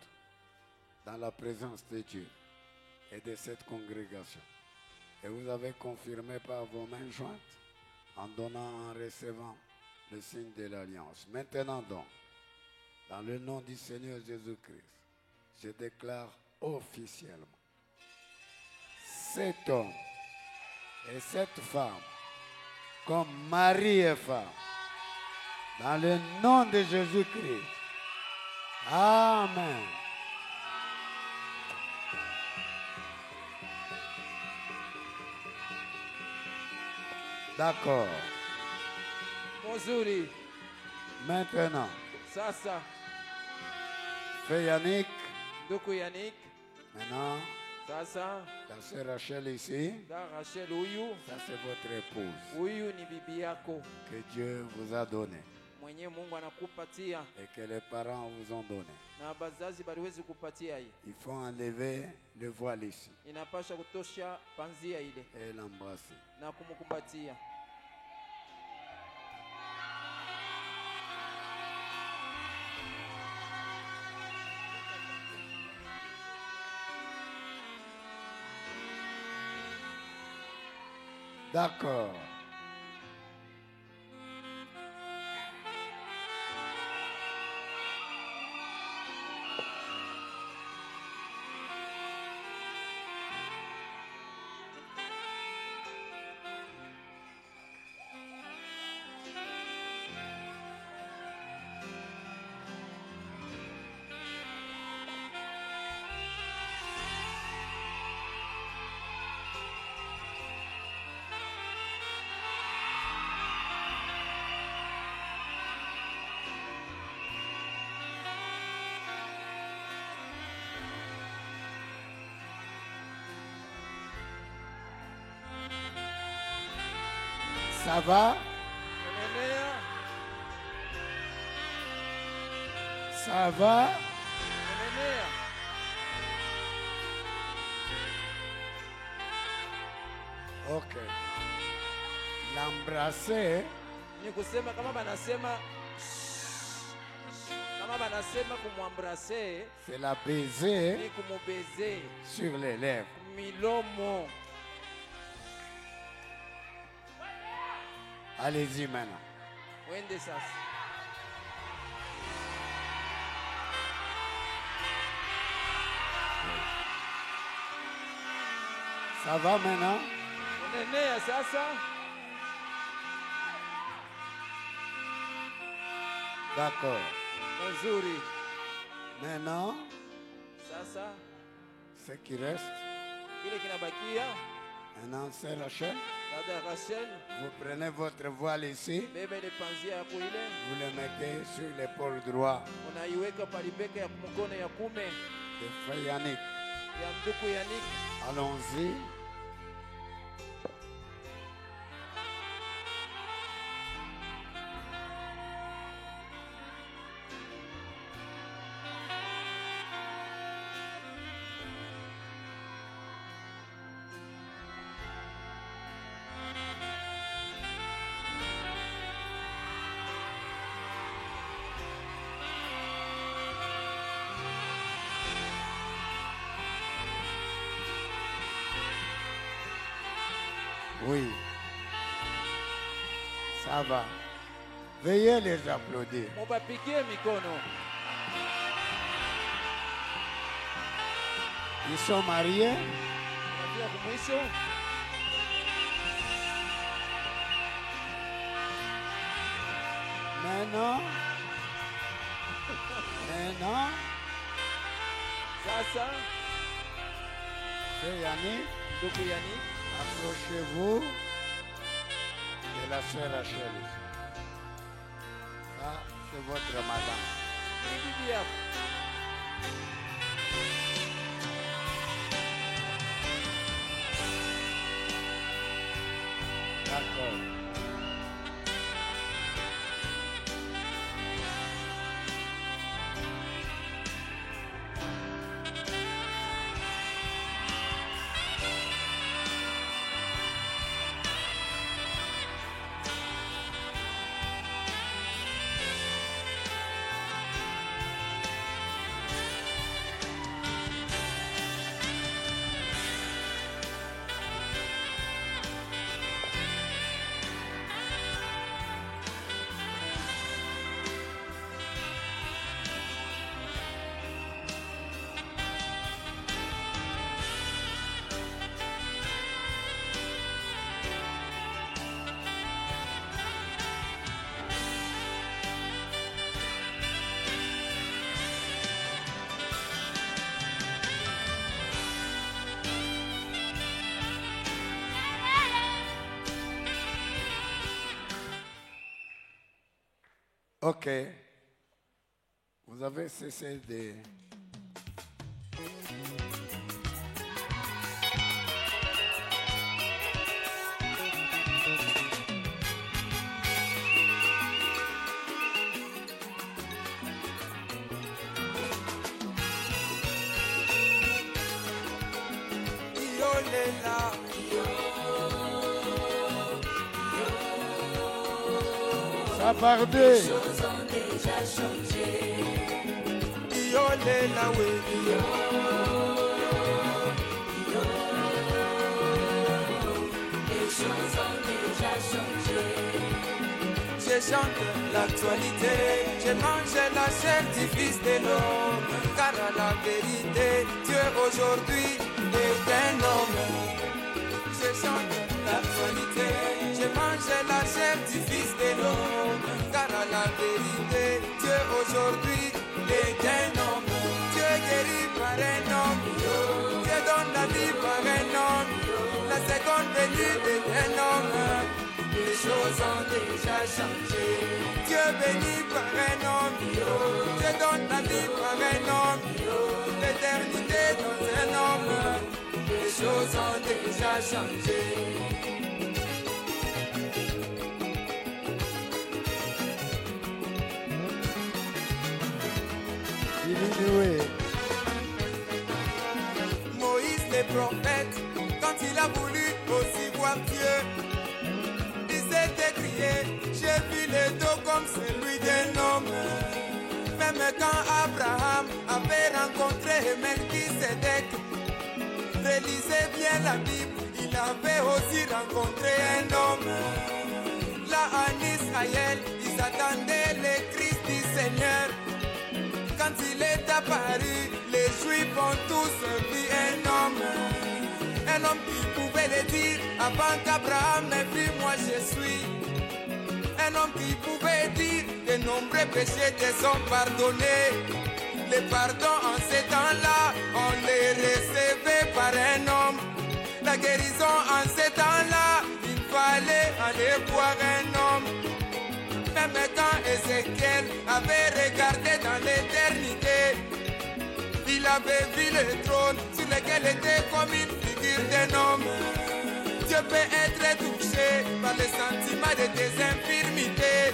dans la présence de Dieu et de cette congrégation. Et vous avez confirmé par vos mains jointes en donnant, en recevant le signe de l'alliance. Maintenant donc, dans le nom du Seigneur Jésus-Christ, je déclare officiellement cet homme et cette femme comme mari et femme dans le nom de Jésus-Christ. Amen. D'accord. muzuri. Maintenant, Sasa, fais Yannick. ndugu Yannick. Maintenant, Sasa, la sœur Rachel ici. da Rachel huyu, Ça, c'est votre épouse huyu ni bibi yako. que Dieu vous a donnée Mwenye Mungu anakupatia et que les parents vous ont donnée. na bazazi baliwezi kupatia hii. Il faut enlever le voile ici Inapasha kutosha panzia ile et l'embrasser. na kumkumbatia. D'accord. Ça va? Endelea, Ça va? endelea. Ok. L'embrasser, Ni kusema kama banasema kumwambrase c'est la baiser ni kumubeze sur les lèvres. milomo. Allez-y maintenant. Mwende sasa. Ça va maintenant? Unenea sasa. D'accord. Nzuri. Maintenant, Sasa ce qui reste, kile kinabakia, maintenant c'est Rachel. dada Rachel, Vous prenez votre voile ici, bebe ile panzia yako ile, vous le mettez sur l'épaule droite unaiweka palibeka ya mkono ya kume de Frère Yannick. ya nduku Yannick. Allons-y. Oui. Ça va. Veuillez les applaudir. Mubapigie mikono. Ils sont mariés. Tunafika kumwisho. Maintenant, Sasa Frère Yannick, nduku Yannick, approchez-vous de la sœur Rachel. Ça, c'est votre madame. ni bibi yako. D'accord. Ok. Vous avez cessé de... Ça pardait. Je chante l'actualité, je mange la chair du fils de l'homme, car à la vérité, Dieu aujourd'hui est un homme. Je chante l'actualité, je mange la chair du fils de l'homme, car à la vérité, Dieu aujourd'hui est un homme. Dieu guérit par un homme, Dieu donne la vie par un homme, la seconde venue est un homme. Les choses ont déjà changé. Dieu bénit par un homme, Dieu donne la vie par un homme, l'éternité dans un homme. Les choses ont déjà changé. Moïse le prophète, quand il a voulu aussi voir Dieu, s'était crié, j'ai vu le dos comme celui d'un homme. Même quand Abraham avait rencontré Melchisedec, relisez bien la Bible, il avait aussi rencontré un homme. Là en Israël, ils attendaient le Christ du Seigneur. Quand il est apparu, les Juifs ont tous vu un homme qui pouvait le dire avant qu'Abraham ait vu moi je suis. Un homme qui pouvait dire de nombreux péchés te sont pardonnés. Les pardons en ces temps-là, on les recevait par un homme. La guérison en ces temps-là, il fallait aller voir un homme. Même quand Ézéchiel avait regardé dans l'éternité, il avait vu le trône sur lequel était comme une figure d'un homme. Dieu peut être touché par les sentiments de tes infirmités.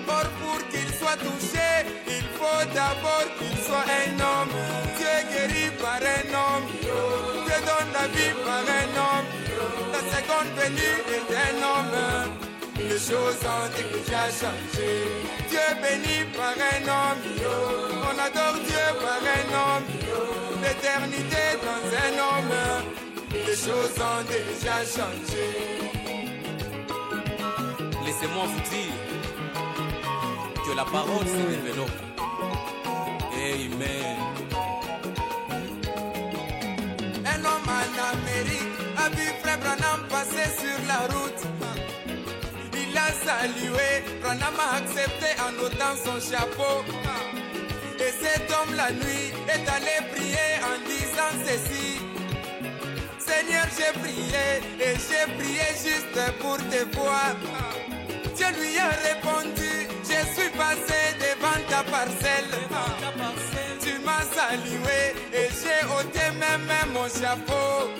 Or pour qu'il soit touché, il faut d'abord qu'il soit un homme. Dieu guérit par un homme. Dieu donne la vie par un homme. La seconde venue est un homme. Les choses ont déjà changé. Dieu béni par un homme. On adore Dieu par un homme. L'éternité dans un homme. Les choses ont déjà changé. Laissez-moi vous dire que la parole se développe. Amen. Un homme en Amérique a vu Frère Branham passer sur la route. Il a salué, Branham a accepté en ôtant son chapeau. Et cet homme la nuit est allé prier en disant ceci: Seigneur, j'ai prié et j'ai prié juste pour te voir. Dieu lui a répondu: je suis passé devant ta parcelle. Tu m'as salué et j'ai ôté même mon chapeau.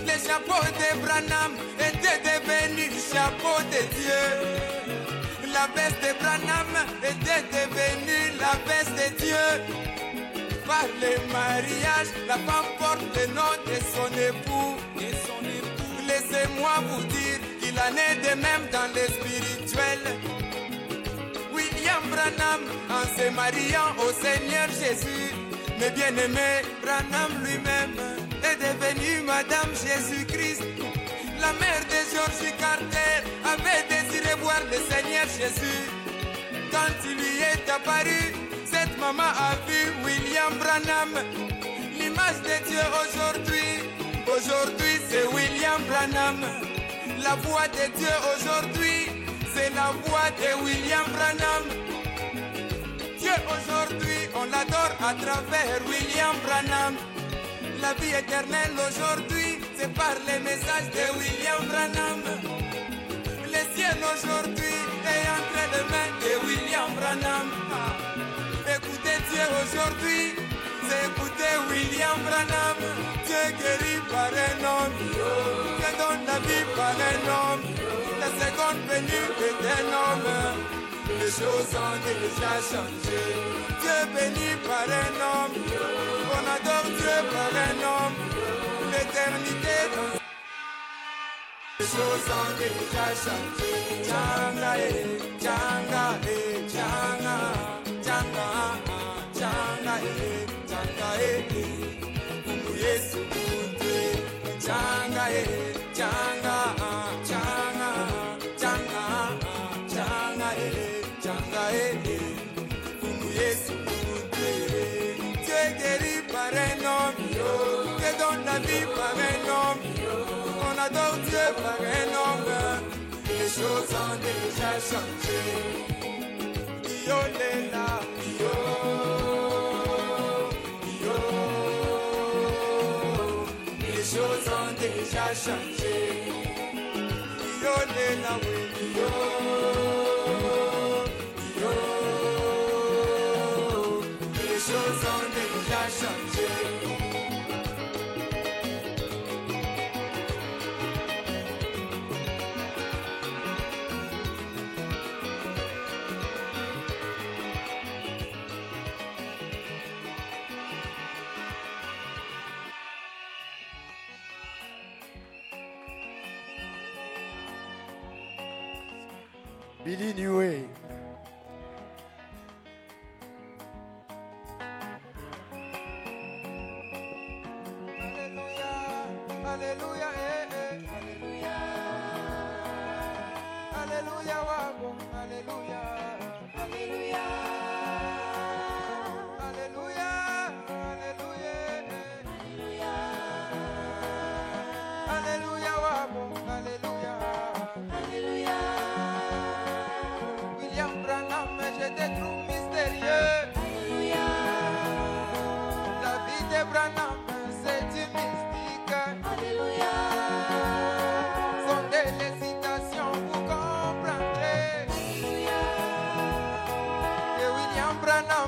Le chapeau de Branham était devenu chapeau de Dieu. La veste de Branham était devenue la veste de Dieu. Par le mariage, la femme porte le nom de son époux. Laissez-moi vous dire qu'il en est de même dans le spirituel. William Branham, en se mariant au Seigneur Jésus, mais bien-aimé, Branham lui-même est devenu Madame Jésus-Christ. La mère de George Carter avait désiré voir le Seigneur Jésus. Quand il lui est apparu, cette maman a vu William Branham. L'image de Dieu aujourd'hui c'est William Branham. La voix de Dieu aujourd'hui, c'est la voix de William Branham. Dieu aujourd'hui, on l'adore à travers William Branham. La vie éternelle aujourd'hui, c'est par les messages de William Branham. Le ciel aujourd'hui est entre les mains de William Branham. Écoutez Dieu aujourd'hui, c'est écouter William Branham. Dieu guérit par un homme. Dieu donne la vie par un homme. La seconde venue est un homme. Les choses ont déjà changé. Dieu béni par un homme. On adore Dieu par un homme. L'éternité dans... Les choses ont déjà changé. Tchanga, tchanga, tchanga, tchanga, tchanga, tchanga, Yesu kunde. Tchanga, tchanga, tchanga, tchanga, tchanga, tchanga, Yesu kunde. Dieu guérit par un homme. Dieu donne la vie par un homme. On adore Dieu par un homme. Les choses ont déjà changé. Yo lela, yo, yo. Les choses ont déjà changé. Yo lela, yo, yo. Les choses ont déjà changé. Billy Newey. Alléluia, Alléluia, Alléluia. Alléluia, Wabo, Alléluia.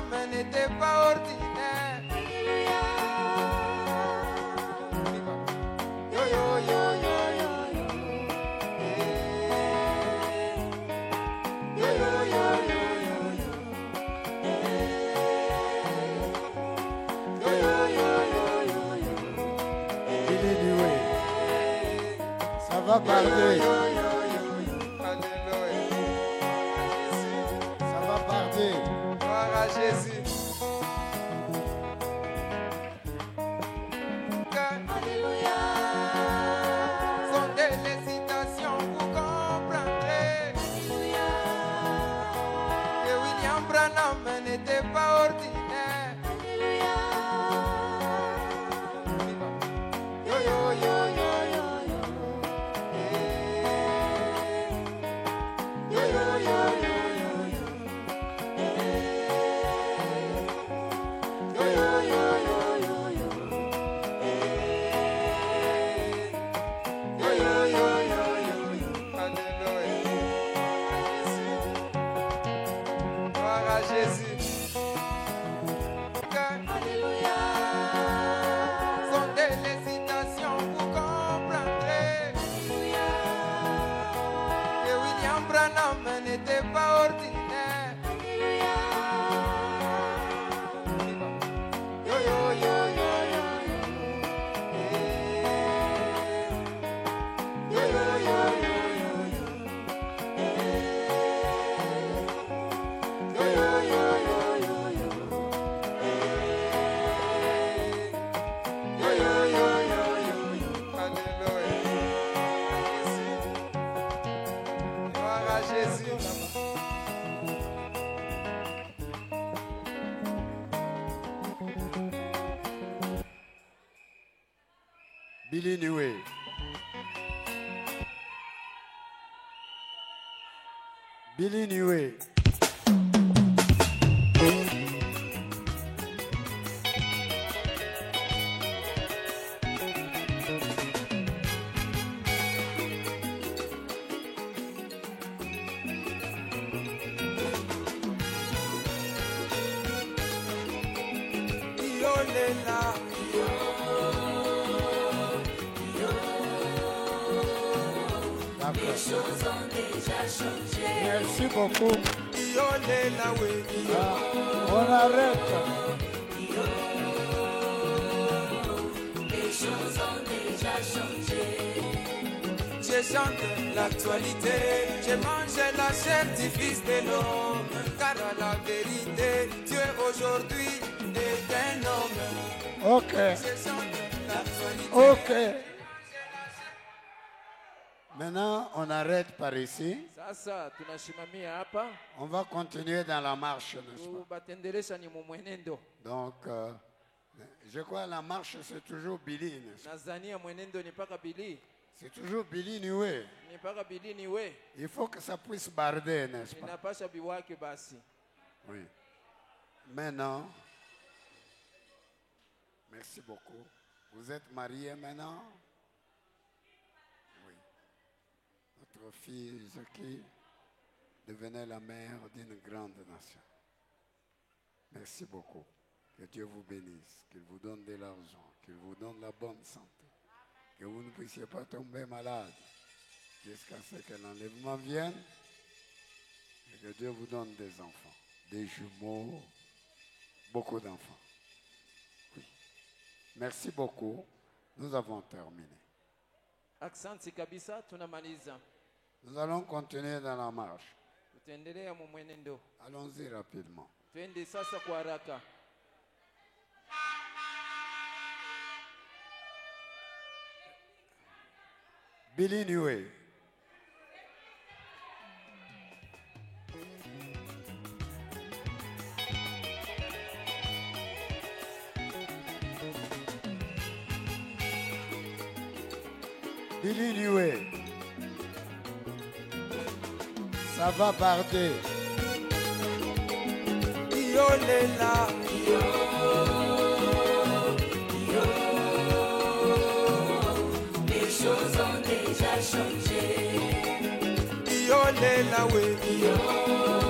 Branham n'était pas ordinaire. Yo yo yo yo yo yo. Yo yo yo yo yo yo. Yo yo yo yo yo yo. Billy Dewey. Ça va parler. Alléluia. Ça va parler. Gloire à Jésus. Alléluia. Sondez les citations, vous comprendrez. Alléluia. Que William Branham n'était pas ordinaire. Alléluia. Yo yo yo yo yo yo. Yo yo yo yo yo yo. Yo yo yo yo yo yo. Yo yo yo yo yo yo. Alléluia. Gloire à Jésus. Alléluia. Sondez les citations, vous comprendrez. Alléluia. Que William Branham n'était pas ordinaire. Alléluia. Yo yo yo yo yo yo. Yo yo yo yo yo yo. Yo yo yo yo yo yo. Yo yo yo yo yo yo. Alléluia. Gloire à Jésus. Billy Dewey. Billy Dewey. Yo lela. D'accord. Merci beaucoup. Yo lela we. Ah, on arrête. Je chante l'actualité, je mange la chair du fils de l'homme, car à la vérité, Dieu aujourd'hui est un homme. Ok. Je chante l'actualité. Ok. Maintenant, on arrête par ici. Sasa tunashimamia hapa, On va continuer dans la marche, n'est-ce pas? tubatendelesha ni mumwenendo. Donc, je crois que la marche, c'est toujours Billy, n'est-ce pas? Nazania mwenendo ni mpaka bili, C'est toujours Billy Dewey. ni mpaka bili ni we, Il faut que ça puisse barder, n'est-ce pas? inapasha biwake basi. Oui. Maintenant, merci beaucoup. Vous êtes mariés maintenant? Oui. Notre fille Jackie devenait la mère d'une grande nation. Merci beaucoup. Que Dieu vous bénisse, qu'il vous donne de l'argent, qu'il vous donne la bonne santé, que vous ne puissiez pas tomber malade jusqu'à ce que l'enlèvement vienne et que Dieu vous donne des enfants, des jumeaux, beaucoup d'enfants. Oui. Merci beaucoup. Nous avons terminé. Aksanti kabisa, tunamaliza. Nous allons continuer dans la marche. Tutaendelea mumwenendo. Allons-y rapidement. Twende sasa kwa haraka. Billy Dewey. Billy Dewey. Ça va partir. Yo lela. Les choses ont déjà changé. Yo lela we.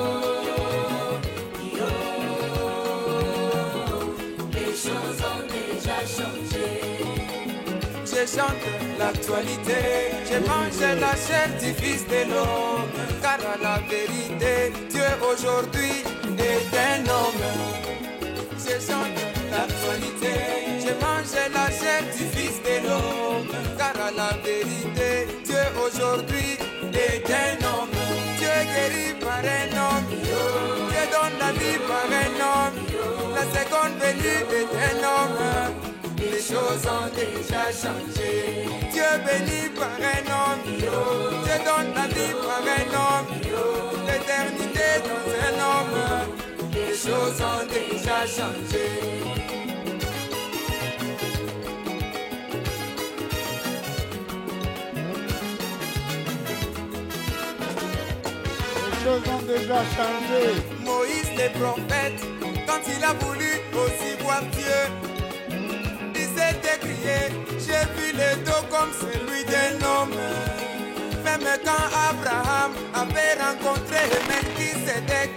je chante l'actualité. J'ai mangé la chair du Fils de l'homme, car à la vérité, Dieu aujourd'hui est un homme. Je chante l'actualité. J'ai mangé la chair du Fils de l'homme, car à la vérité, Dieu aujourd'hui est un homme. Dieu guérit par un homme, Dieu donne la vie par un homme. La seconde venue est un homme. Les choses ont déjà changé. Dieu béni par un homme, Dieu donne la vie par un homme. L'éternité dans un homme. Les choses ont déjà changé. Les choses ont déjà changé. Moïse le prophète, quand il a voulu aussi voir Dieu, il s'est écrié, j'ai vu le dos comme celui d'un homme. Même quand Abraham avait rencontré Melchisedec,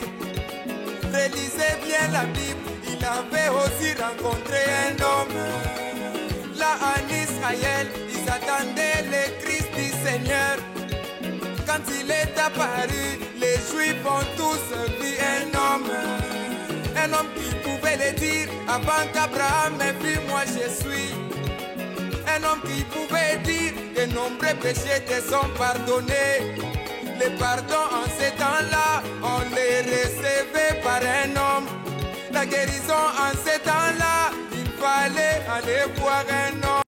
relisez bien la Bible, il avait aussi rencontré un homme. Là en Israël, ils attendaient le Christ du Seigneur. Quand il est apparu, les Juifs ont tous vu un homme. Un homme qui pouvait le dire avant qu'Abraham ait vu moi je suis. Un homme qui pouvait dire de nombreux péchés te sont pardonnés. Le pardon en ces temps-là, on les recevait par un homme. La guérison en ces temps-là, il fallait aller voir un homme.